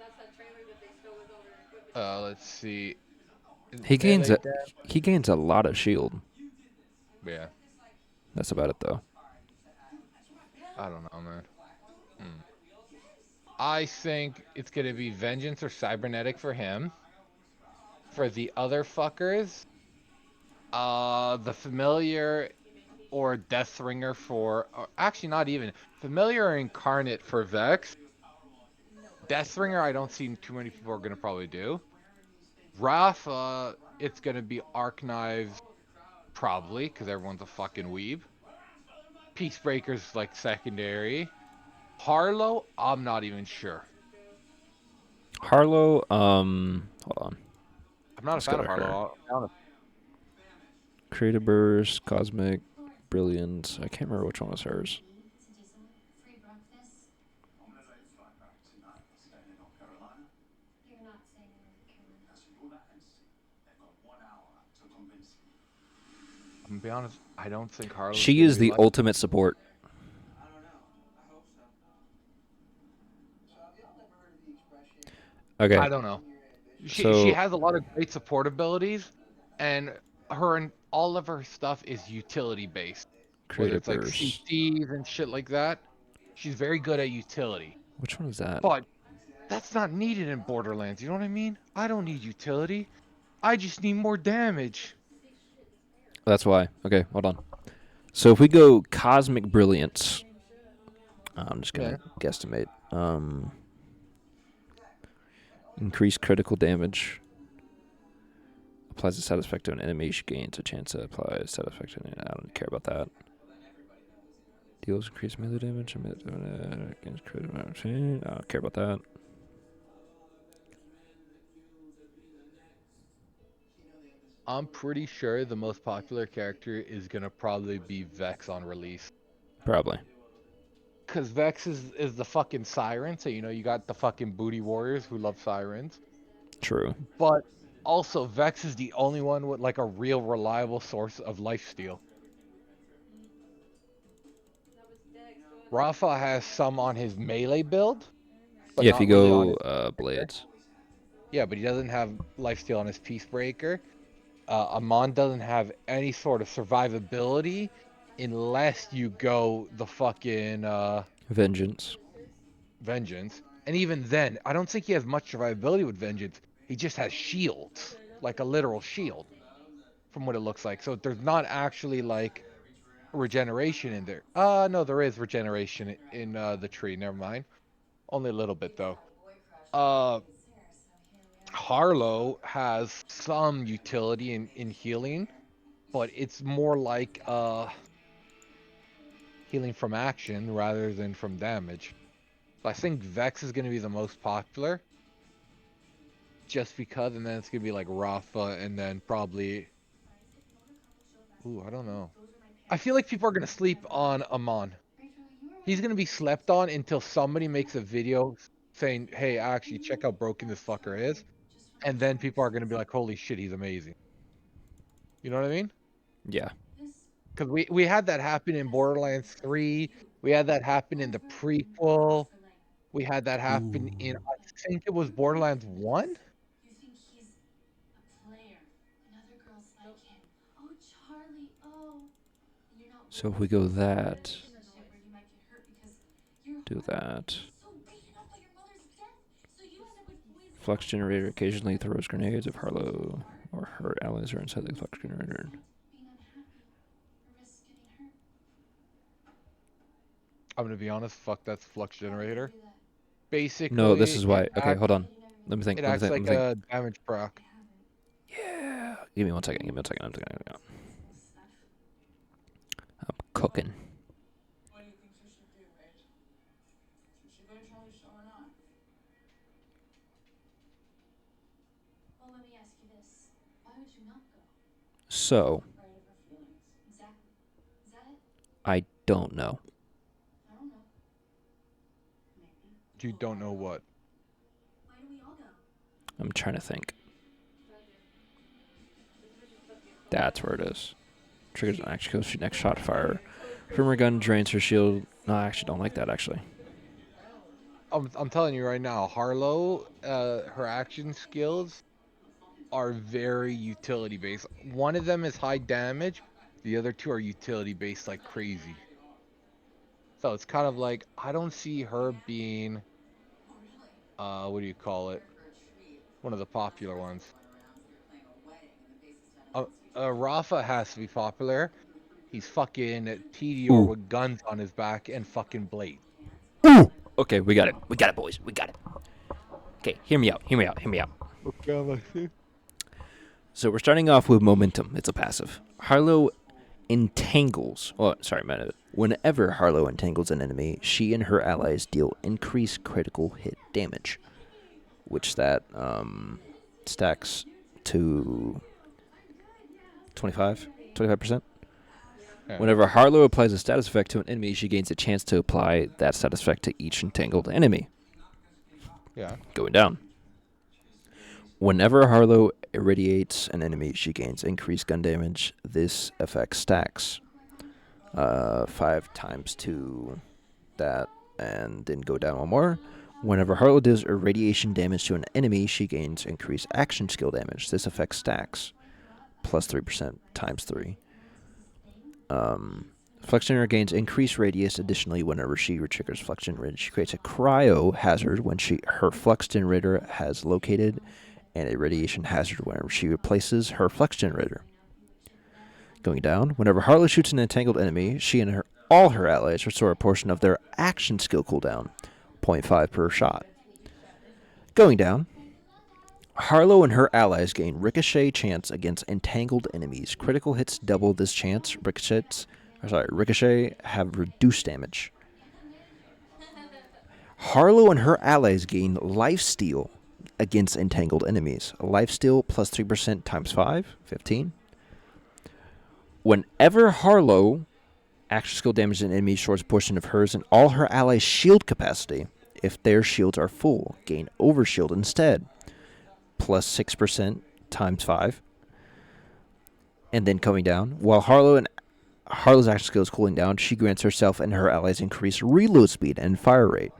Let's see, He gains melee a damage. he gains a lot of shield. Yeah, That's about it though. I don't know, man. Hmm. I think it's gonna be Vengeance or Cybernetic for him. For the other fuckers, the Familiar or Deathringer for, or actually not even Familiar or Incarnate for Vex. Deathringer, I don't see too many people are gonna probably do. Rafa, it's gonna be Arc Knives probably because everyone's a fucking weeb. Peacebreaker's like secondary. Harlow, I'm not even sure. Harlow, hold on. I'm not a Let's go fan of to Harlow. her. I'll be honest. Creative Burst, Cosmic, Brilliance. I can't remember which one was hers. I'm gonna be honest. I don't think Harlow's She gonna is be the like. ultimate support. Okay, I don't know. She so has a lot of great support abilities, and her and all of her stuff is utility based. Whether Creative it's like Burst. CCs and shit like that, she's very good at utility. Which one is that? But that's not needed in Borderlands. You know what I mean? I don't need utility. I just need more damage. That's why. Okay, hold on. So if we go Cosmic Brilliance, I'm just Yeah. gonna guesstimate. Increase critical damage. Applies a side effect to an enemy. She gains a chance to apply a side effect to an enemy. I don't care about that. Deals increased melee damage. Against critical damage. I don't care about that. I'm pretty sure the most popular character is gonna probably be Vex on release. Probably. Cause Vex is the fucking siren, so you know you got the fucking booty warriors who love sirens. True. But also Vex is the only one with like a real reliable source of lifesteal. Rafa has some on his melee build, but Yeah, if you not really on go his. Blades. Yeah, but he doesn't have lifesteal on his Peacebreaker. Amon doesn't have any sort of survivability unless you go the fucking Vengeance. Vengeance. And even then, I don't think he has much survivability with Vengeance. He just has shields, like a literal shield, from what it looks like. So there's not actually like regeneration in there. No, there is regeneration in the tree. Never mind. Only a little bit though. Uh, Harlow has some utility in healing, but it's more like healing from action rather than from damage. So I think Vex is going to be the most popular, just because, and then it's going to be like Rafa, and then probably. Ooh, I don't know. I feel like people are going to sleep on Amon. He's going to be slept on until somebody makes a video saying, hey, actually, check how broken this fucker is. And then people are going to be like, holy shit, he's amazing. You know what I mean? Yeah. Because we had that happen in Borderlands 3. We had that happen in the prequel. We had that happen in, I think it was Borderlands 1? So if we go that, Do that. Flux generator occasionally throws grenades if Harlow or her allies are inside the flux generator. I'm gonna be honest. Fuck that flux generator. Basically, No, this is why. Okay, acts, hold on. Let me think. it Let me acts think. Let like me think. a damage proc. Yeah. Give me 1 second. Give me 1 second. I'm cooking. What do you think she should do, Rach? Should she go to Charlie's show or not? Well, let me ask you this. Why would you not go? So, Afraid of her feelings. Exactly. Is that it? I don't know. I don't know. Maybe. You don't know what. Why do we all go? I'm trying to think. That's where it is. Triggers an action skill, shoot next shot, fire. Primer gun drains her shield. No, I actually don't like that, actually. I'm telling you right now, Harlow, her action skills are very utility based. One of them is high damage, the other two are utility based like crazy. So it's kind of like I don't see her being what do you call it? One of the popular ones. Rafa has to be popular. He's fucking Tedior Ooh. with guns on his back and fucking blade. Ooh! Okay, we got it. We got it, boys. We got it. Okay, hear me out. Hear me out. Hear me out. So we're starting off with momentum. It's a passive. Harlow entangles. Oh, sorry, man. Whenever Harlow entangles an enemy, she and her allies deal increased critical hit damage, which that stacks to 25%. Yeah. Whenever Harlow applies a status effect to an enemy, she gains a chance to apply that status effect to each entangled enemy. Yeah. Going down. Whenever Harlow irradiates an enemy, she gains increased gun damage. This effect stacks 5 times to that, and then go down 1 more. Whenever Harlow does irradiation damage to an enemy, she gains increased action skill damage. This effect stacks plus 3% times 3. Flux Generator gains increased radius. Additionally, whenever she triggers Flux Generator, she creates a cryo hazard when her Flux Generator has located, and a radiation hazard whenever she replaces her Flux Generator. Going down, whenever Harlow shoots an entangled enemy, she and all her allies restore a portion of their action skill cooldown, 0.5 per shot. Going down, Harlow and her allies gain ricochet chance against entangled enemies. Critical hits double this chance. Ricochet have reduced damage. Harlow and her allies gain lifesteal against entangled enemies. Lifesteal plus 3% times 5, 15. Whenever Harlow action skill damages an enemy, shorts a portion of hers and all her allies' shield capacity. If their shields are full, gain overshield instead. Plus 6% times 5. And then coming down, while Harlow's action skill is cooling down, she grants herself and her allies increased reload speed and fire rate.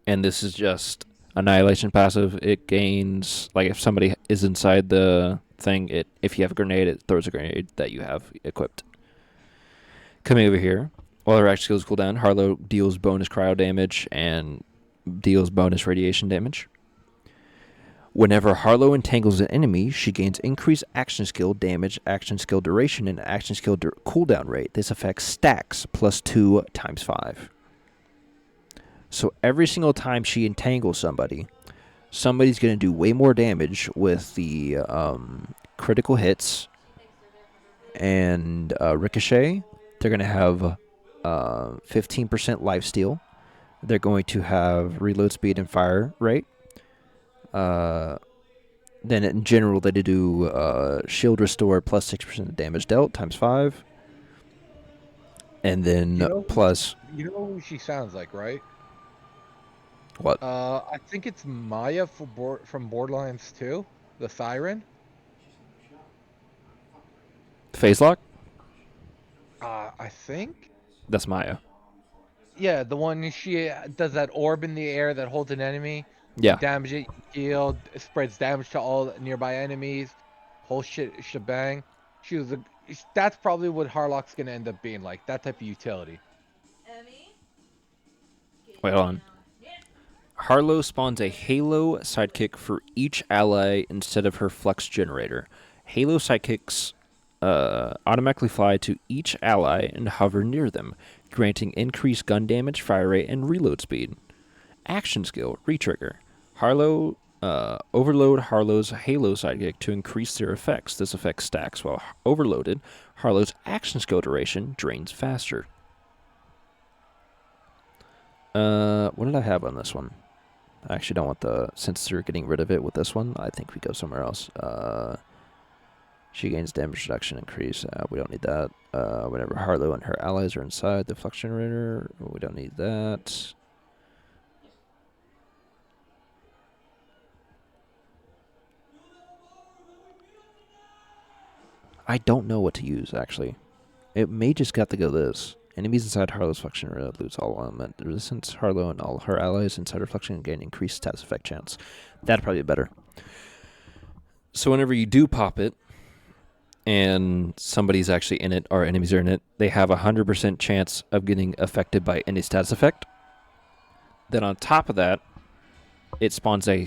And this is just annihilation passive. It gains, like, if somebody is inside the thing, if you have a grenade, it throws a grenade that you have equipped. Coming over here, while her action skills cool down, Harlow deals bonus cryo damage and deals bonus radiation damage. Whenever Harlow entangles an enemy, she gains increased action skill damage, action skill duration, and action skill cooldown rate. This effect stacks plus 2 times 5. So every single time she entangles somebody's going to do way more damage with the critical hits and ricochet. They're going to have 15% lifesteal. They're going to have reload speed and fire rate. Then in general, they do shield restore plus 6% damage dealt times 5. And then plus... You know who she sounds like, right? What? I think it's Maya from Borderlands 2, the Siren. Phase lock? I think. That's Maya. Yeah, the one she does that orb in the air that holds an enemy. Yeah. You damage it, you heal, it spreads damage to all nearby enemies. Whole shebang. That's probably what Harlock's gonna end up being like. That type of utility. Emmy? Wait, hold on. Harlow spawns a Halo sidekick for each ally instead of her Flux generator. Halo sidekicks automatically fly to each ally and hover near them, granting increased gun damage, fire rate, and reload speed. Action skill, retrigger. Harlow overload Harlow's Halo sidekick to increase their effects. This effect stacks while overloaded. Harlow's action skill duration drains faster. What did I have on this one? I actually don't want the, since they're getting rid of it with this one, I think we go somewhere else. She gains damage reduction increase. We don't need that. Whenever Harlow and her allies are inside the flux generator, we don't need that. I don't know what to use, actually. It may just got to go this. Enemies inside Harlow's flux generator lose all element resistance. Harlow and all her allies inside her flux generator gain increased status effect chance. That'd probably be better. So whenever you do pop it, and somebody's actually in it, or enemies are in it, they have a 100% chance of getting affected by any status effect. Then on top of that, it spawns a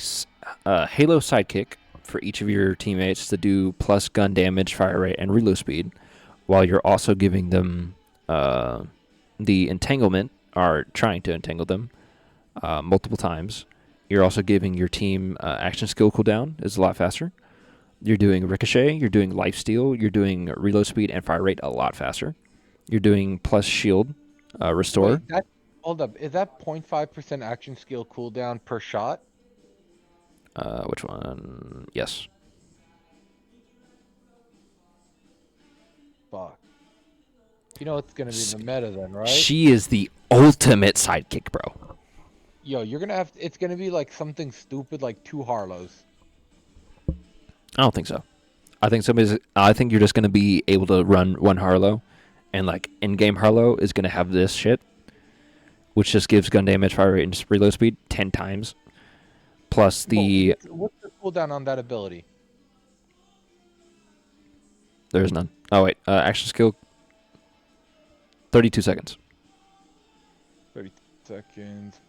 Halo sidekick for each of your teammates to do plus gun damage, fire rate, and reload speed, while you're also giving them the entanglement, or trying to entangle them multiple times. You're also giving your team action skill cooldown is a lot faster. You're doing ricochet, you're doing lifesteal, you're doing reload speed and fire rate a lot faster. You're doing plus shield restore. Wait, hold up. Is that 0.5% action skill cooldown per shot? Which one? Yes. Fuck. You know it's gonna be the meta then, right? She is the ultimate sidekick, bro. Yo, you're gonna have. It's gonna be like something stupid, like 2 Harlows. I don't think so. I think you're just gonna be able to run one Harlow, and like in-game Harlow is gonna have this shit, which just gives gun damage, fire rate, and reload speed 10 times. Plus the What's the cooldown on that ability? there's none. Oh wait, action skill. 32 seconds. 30 seconds.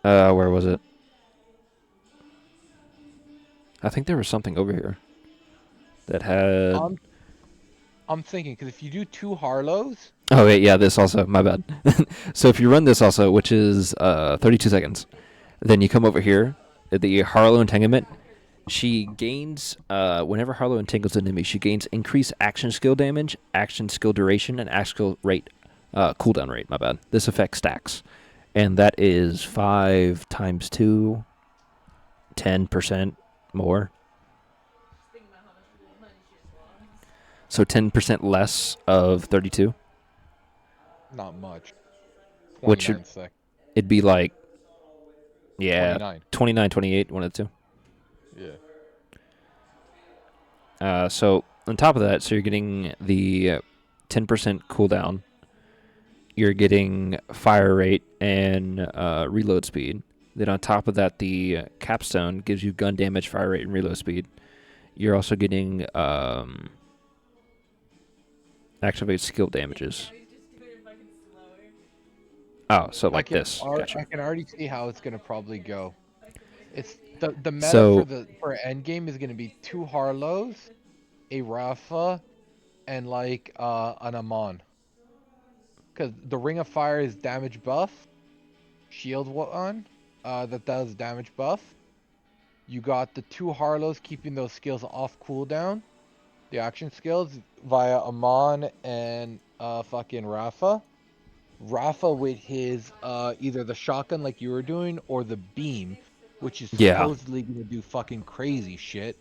Where was it? I think there was something over here that had. I'm thinking because if you do 2 Harlows. Oh wait, yeah, this also. My bad. So if you run this also, which is 32 seconds, then you come over here. The Harlow entanglement. She gains whenever Harlow entangles an enemy, she gains increased action skill damage, action skill duration, and action skill rate, cooldown rate. My bad. This effect stacks, and that is 5 times 2, 10% more. So 10% less of 32. Not much. Which should, it'd be like, yeah, 29, 28, one of the two. Yeah. So on top of that, so you're getting the 10% cooldown. You're getting fire rate and reload speed. Then on top of that, the capstone gives you gun damage, fire rate, and reload speed. You're also getting activate skill damages. Oh, so like this. Gotcha. I can already see how it's gonna probably go. It's the meta So, for endgame is gonna be 2 Harlows, a Rafa, and like an Amon. Because the Ring of Fire is damage buff, shield one that does damage buff. You got the 2 Harlows keeping those skills off cooldown, the action skills via Amon and fucking Rafa. Rafa with his either the shotgun like you were doing or the beam, which is supposedly gonna do fucking crazy shit.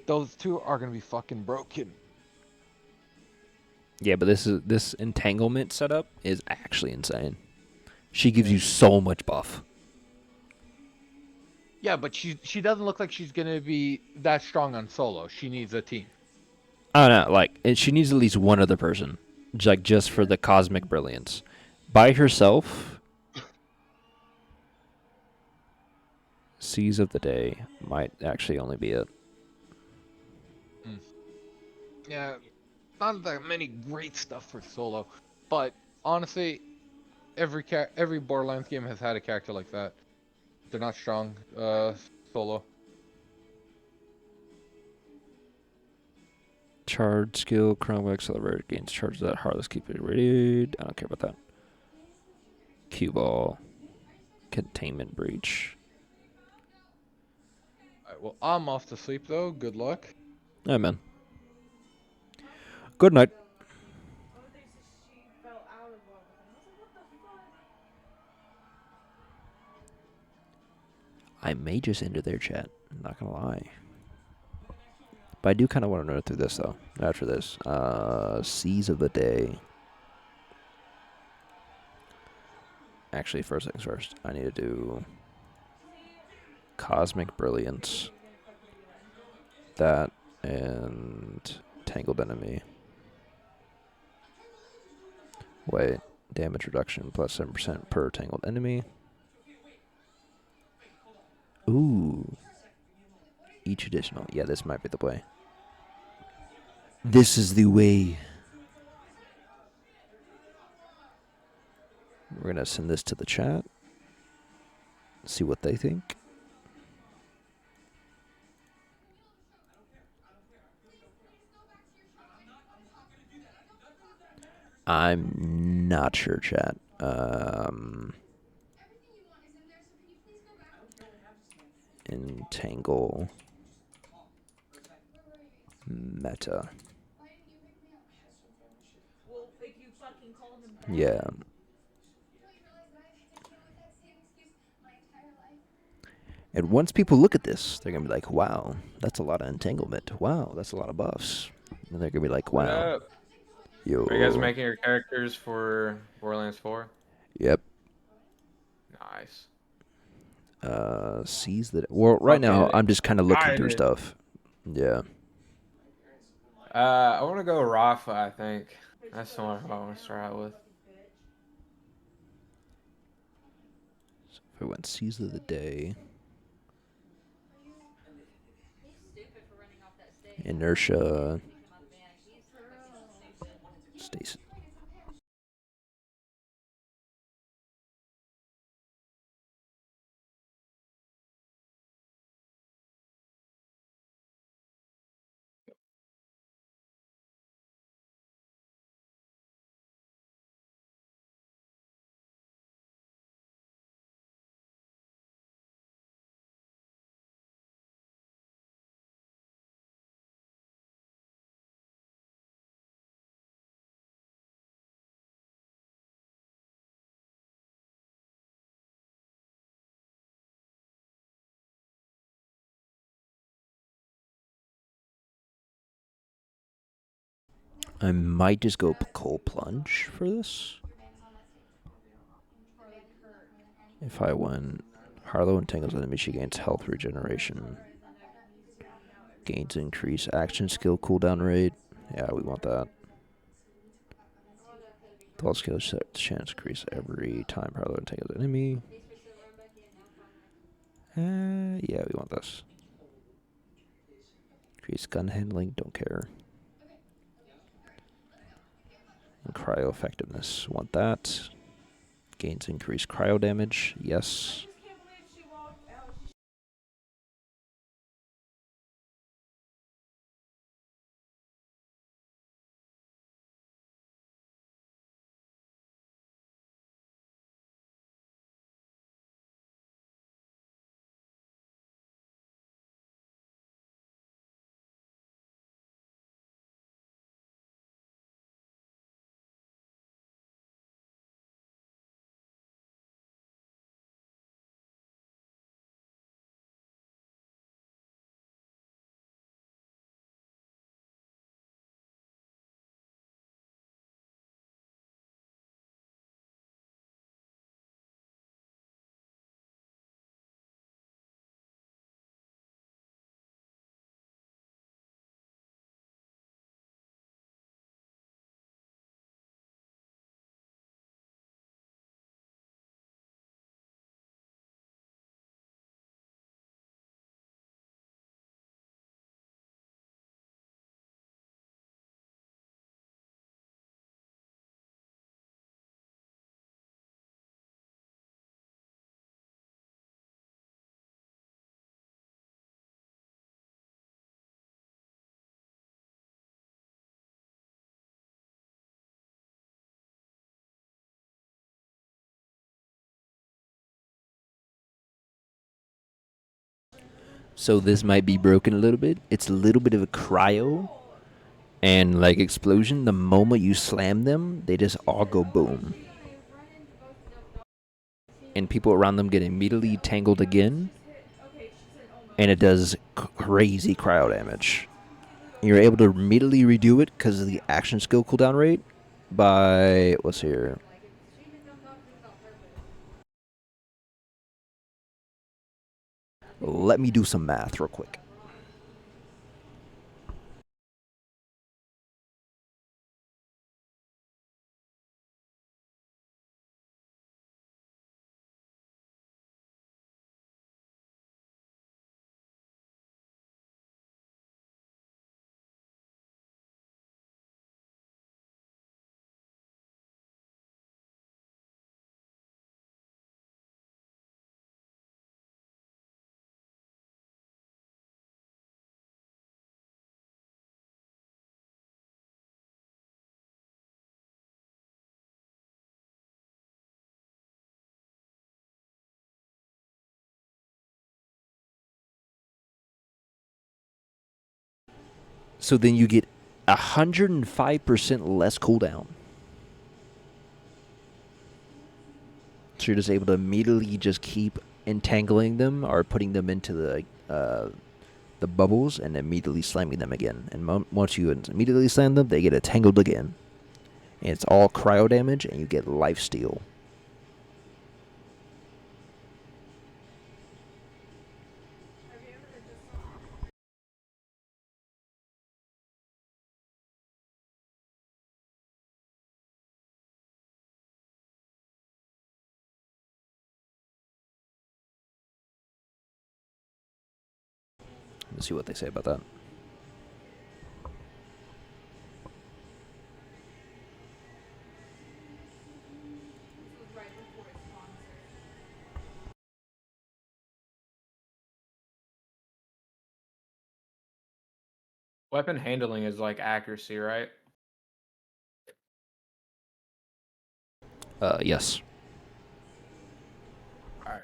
Those 2 are gonna be fucking broken. Yeah, but this entanglement setup is actually insane. She gives you so much buff. Yeah, but she doesn't look like she's gonna be that strong on solo. She needs a team. I don't know, like, and she needs at least one other person, like just for the cosmic brilliance. By herself, Seas of the Day might actually only be it. Yeah, not that many great stuff for solo, but honestly, every Borderlands game has had a character like that. They're not strong. Solo. Charge skill, Chrome accelerator gains charge that heartless keep it rated. I don't care about that. Cue ball. Containment breach. Alright, well, I'm off to sleep though. Good luck. Yeah, man. Good night. I may just enter their chat. I'm not gonna lie. But I do kind of want to run through this though. After this, Seas of the Day. Actually, first things first. I need to do Cosmic Brilliance. That and Tangled Enemy. Wait, damage reduction plus 7% per tangled enemy. Ooh. Each additional. Yeah, this might be the play. This is the way. We're going to send this to the chat. See what they think. I'm not sure, chat. Entangle. Meta. Yeah. And once people look at this, they're going to be like, wow, that's a lot of entanglement. Wow, that's a lot of buffs. And they're going to be like, What wow. up? Yo. Are you guys making your characters for Borderlands 4? Yep. Nice. Sees that. Well, right now, Fucking I'm just kind of looking through excited. stuff. Yeah. I want to go Rafa, I think. That's the one I want to start out with. So if I went Seas of the Day. Inertia. Stasis. I might just go Cold Plunge for this. If I went Harlow entangles enemy, she gains health regeneration. Gains increase action skill cooldown rate. Yeah, we want that. All skills set chance increase every time Harlow entangles enemy. Yeah, we want this. Increase gun handling, don't care. And cryo effectiveness, want that. Gains increased cryo damage, yes. So this might be broken a little bit. It's a little bit of a cryo and like explosion. The moment you slam them, they just all go boom. And people around them get immediately tangled again. And it does crazy cryo damage. You're able to immediately redo it because of the action skill cooldown rate by, what's here? Let me do some math real quick. So then you get 105% less cooldown. So you're just able to immediately just keep entangling them or putting them into the bubbles and immediately slamming them again. And once you immediately slam them, they get entangled again. And it's all cryo damage, and you get life steal. Let's see what they say about that. Weapon handling is like accuracy, right? Yes. All right.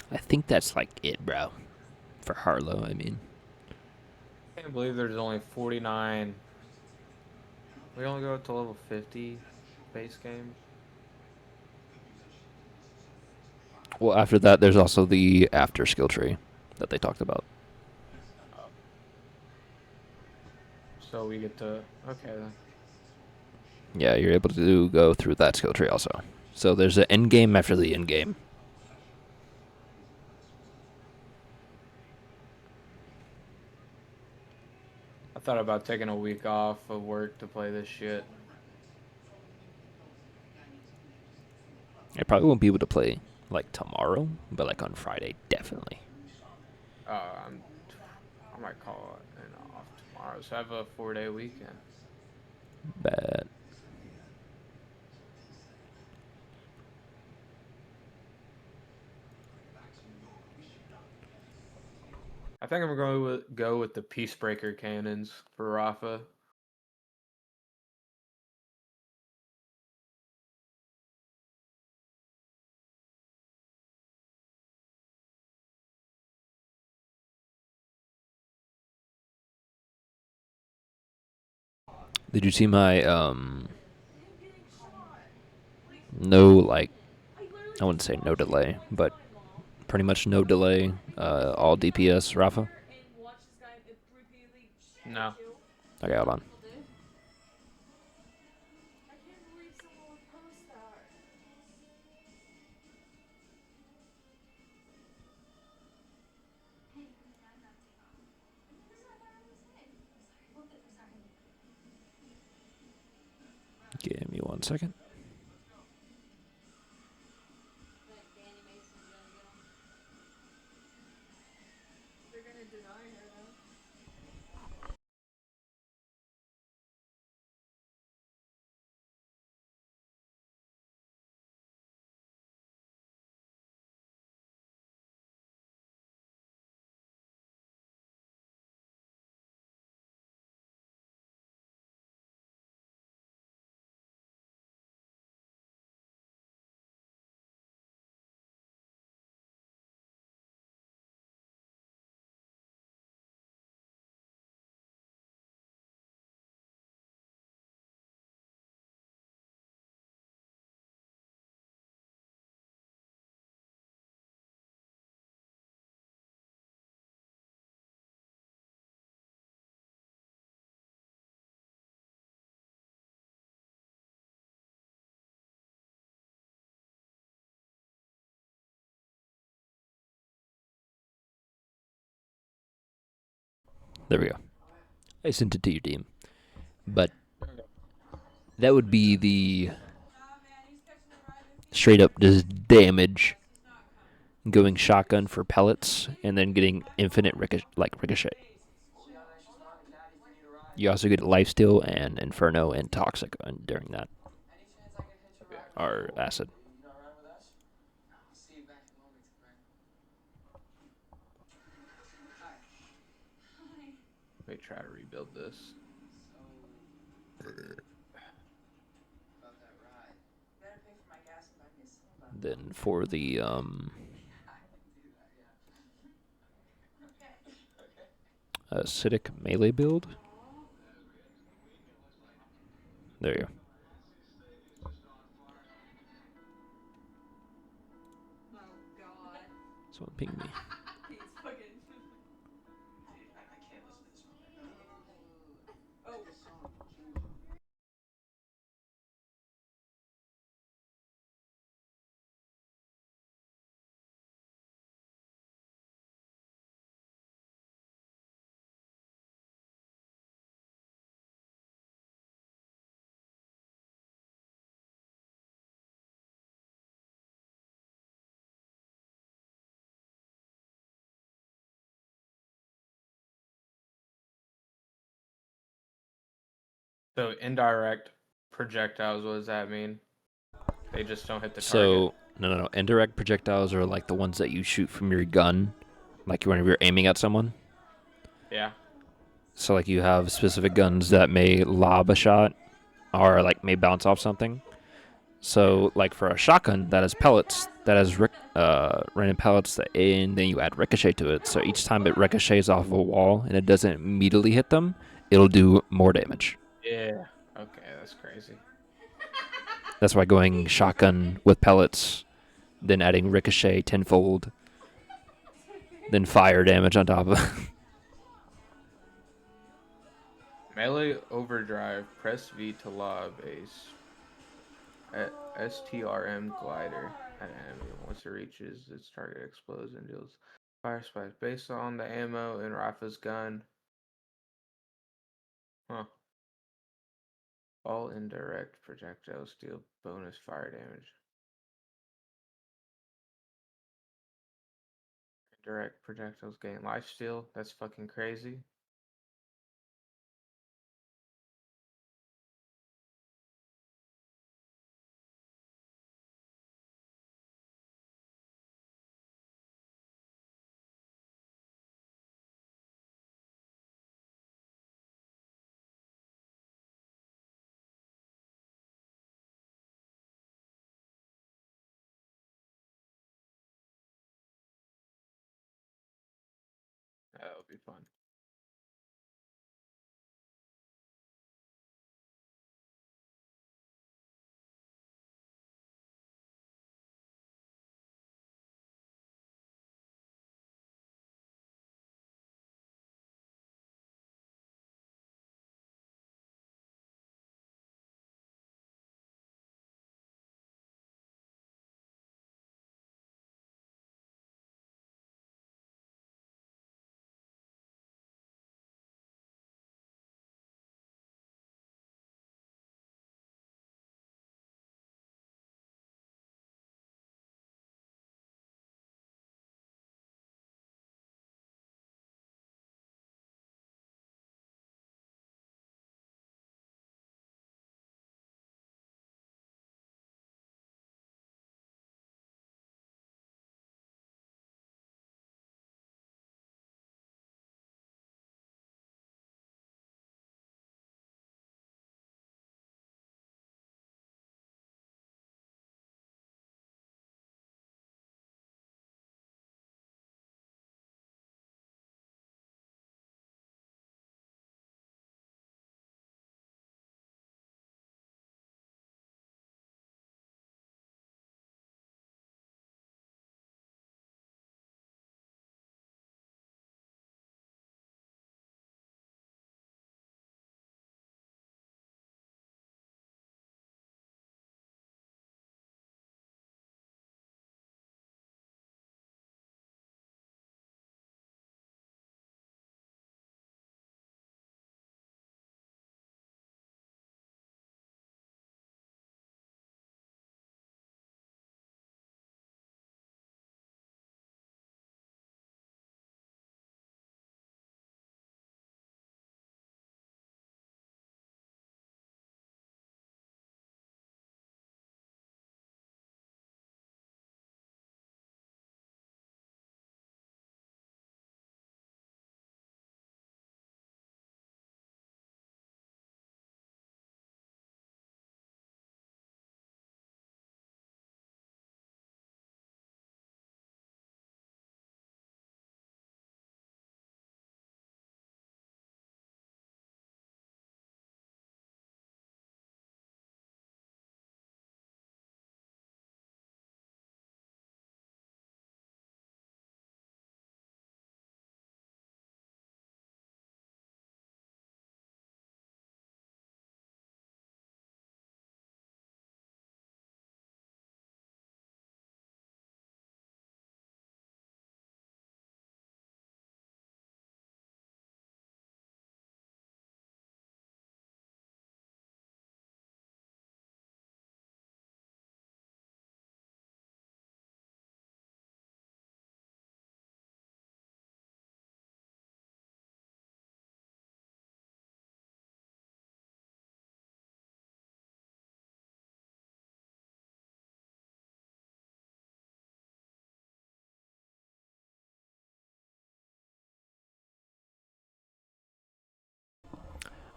I think that's like it, bro. For Harlow, I mean. I can't believe there's only 49. We only go up to level 50 base game. Well, after that, there's also the after skill tree that they talked about. So we get to okay then. Yeah, you're able to go through that skill tree also. So there's an end game after the end game. I thought about taking a week off of work to play this shit. I probably won't be able to play like tomorrow, but like on Friday, definitely. I might call it an off tomorrow. So I have a 4-day weekend. Bad. I think I'm going to go with the Peacebreaker cannons for Rafa. Did you see my no, like, I wouldn't say no delay, but pretty much no delay, all DPS, Rafa? No. Okay, hold on. I can't believe someone would post that. Hey, I'm not taking off. This is what I thought I was gonna say. I'm sorry. Give me 1 second. They're gonna deny her though. There we go. I sent it to your team. But that would be the straight up just damage going shotgun for pellets and then getting infinite ricochet. You also get lifesteal and inferno and toxic during that. Or acid. Let me try to rebuild this. Then for the acidic melee build. There you go. Oh god. Someone ping me. He's fucking. Oh. So indirect projectiles, what does that mean? They just don't hit the So, target. no. Indirect projectiles are like the ones that you shoot from your gun, like whenever you're aiming at someone. Yeah. So, like, you have specific guns that may lob a shot or, like, may bounce off something. So, like, for a shotgun, that has pellets, that has random pellets, and then you add ricochet to it. So, each time it ricochets off of a wall and it doesn't immediately hit them, it'll do more damage. Yeah. Okay, that's crazy. That's why going shotgun with pellets, then adding ricochet tenfold, then fire damage on top of it. Melee overdrive. Press V to lob a STRM glider at an enemy. Once it reaches its target, explodes and deals fire spike based on the ammo in Rafa's gun. Huh. All indirect projectiles deal bonus fire damage. Indirect projectiles gain lifesteal. That's fucking crazy. That would be fun.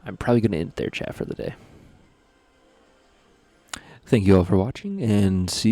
I'm probably going to end their chat for the day. Thank you all for watching, and see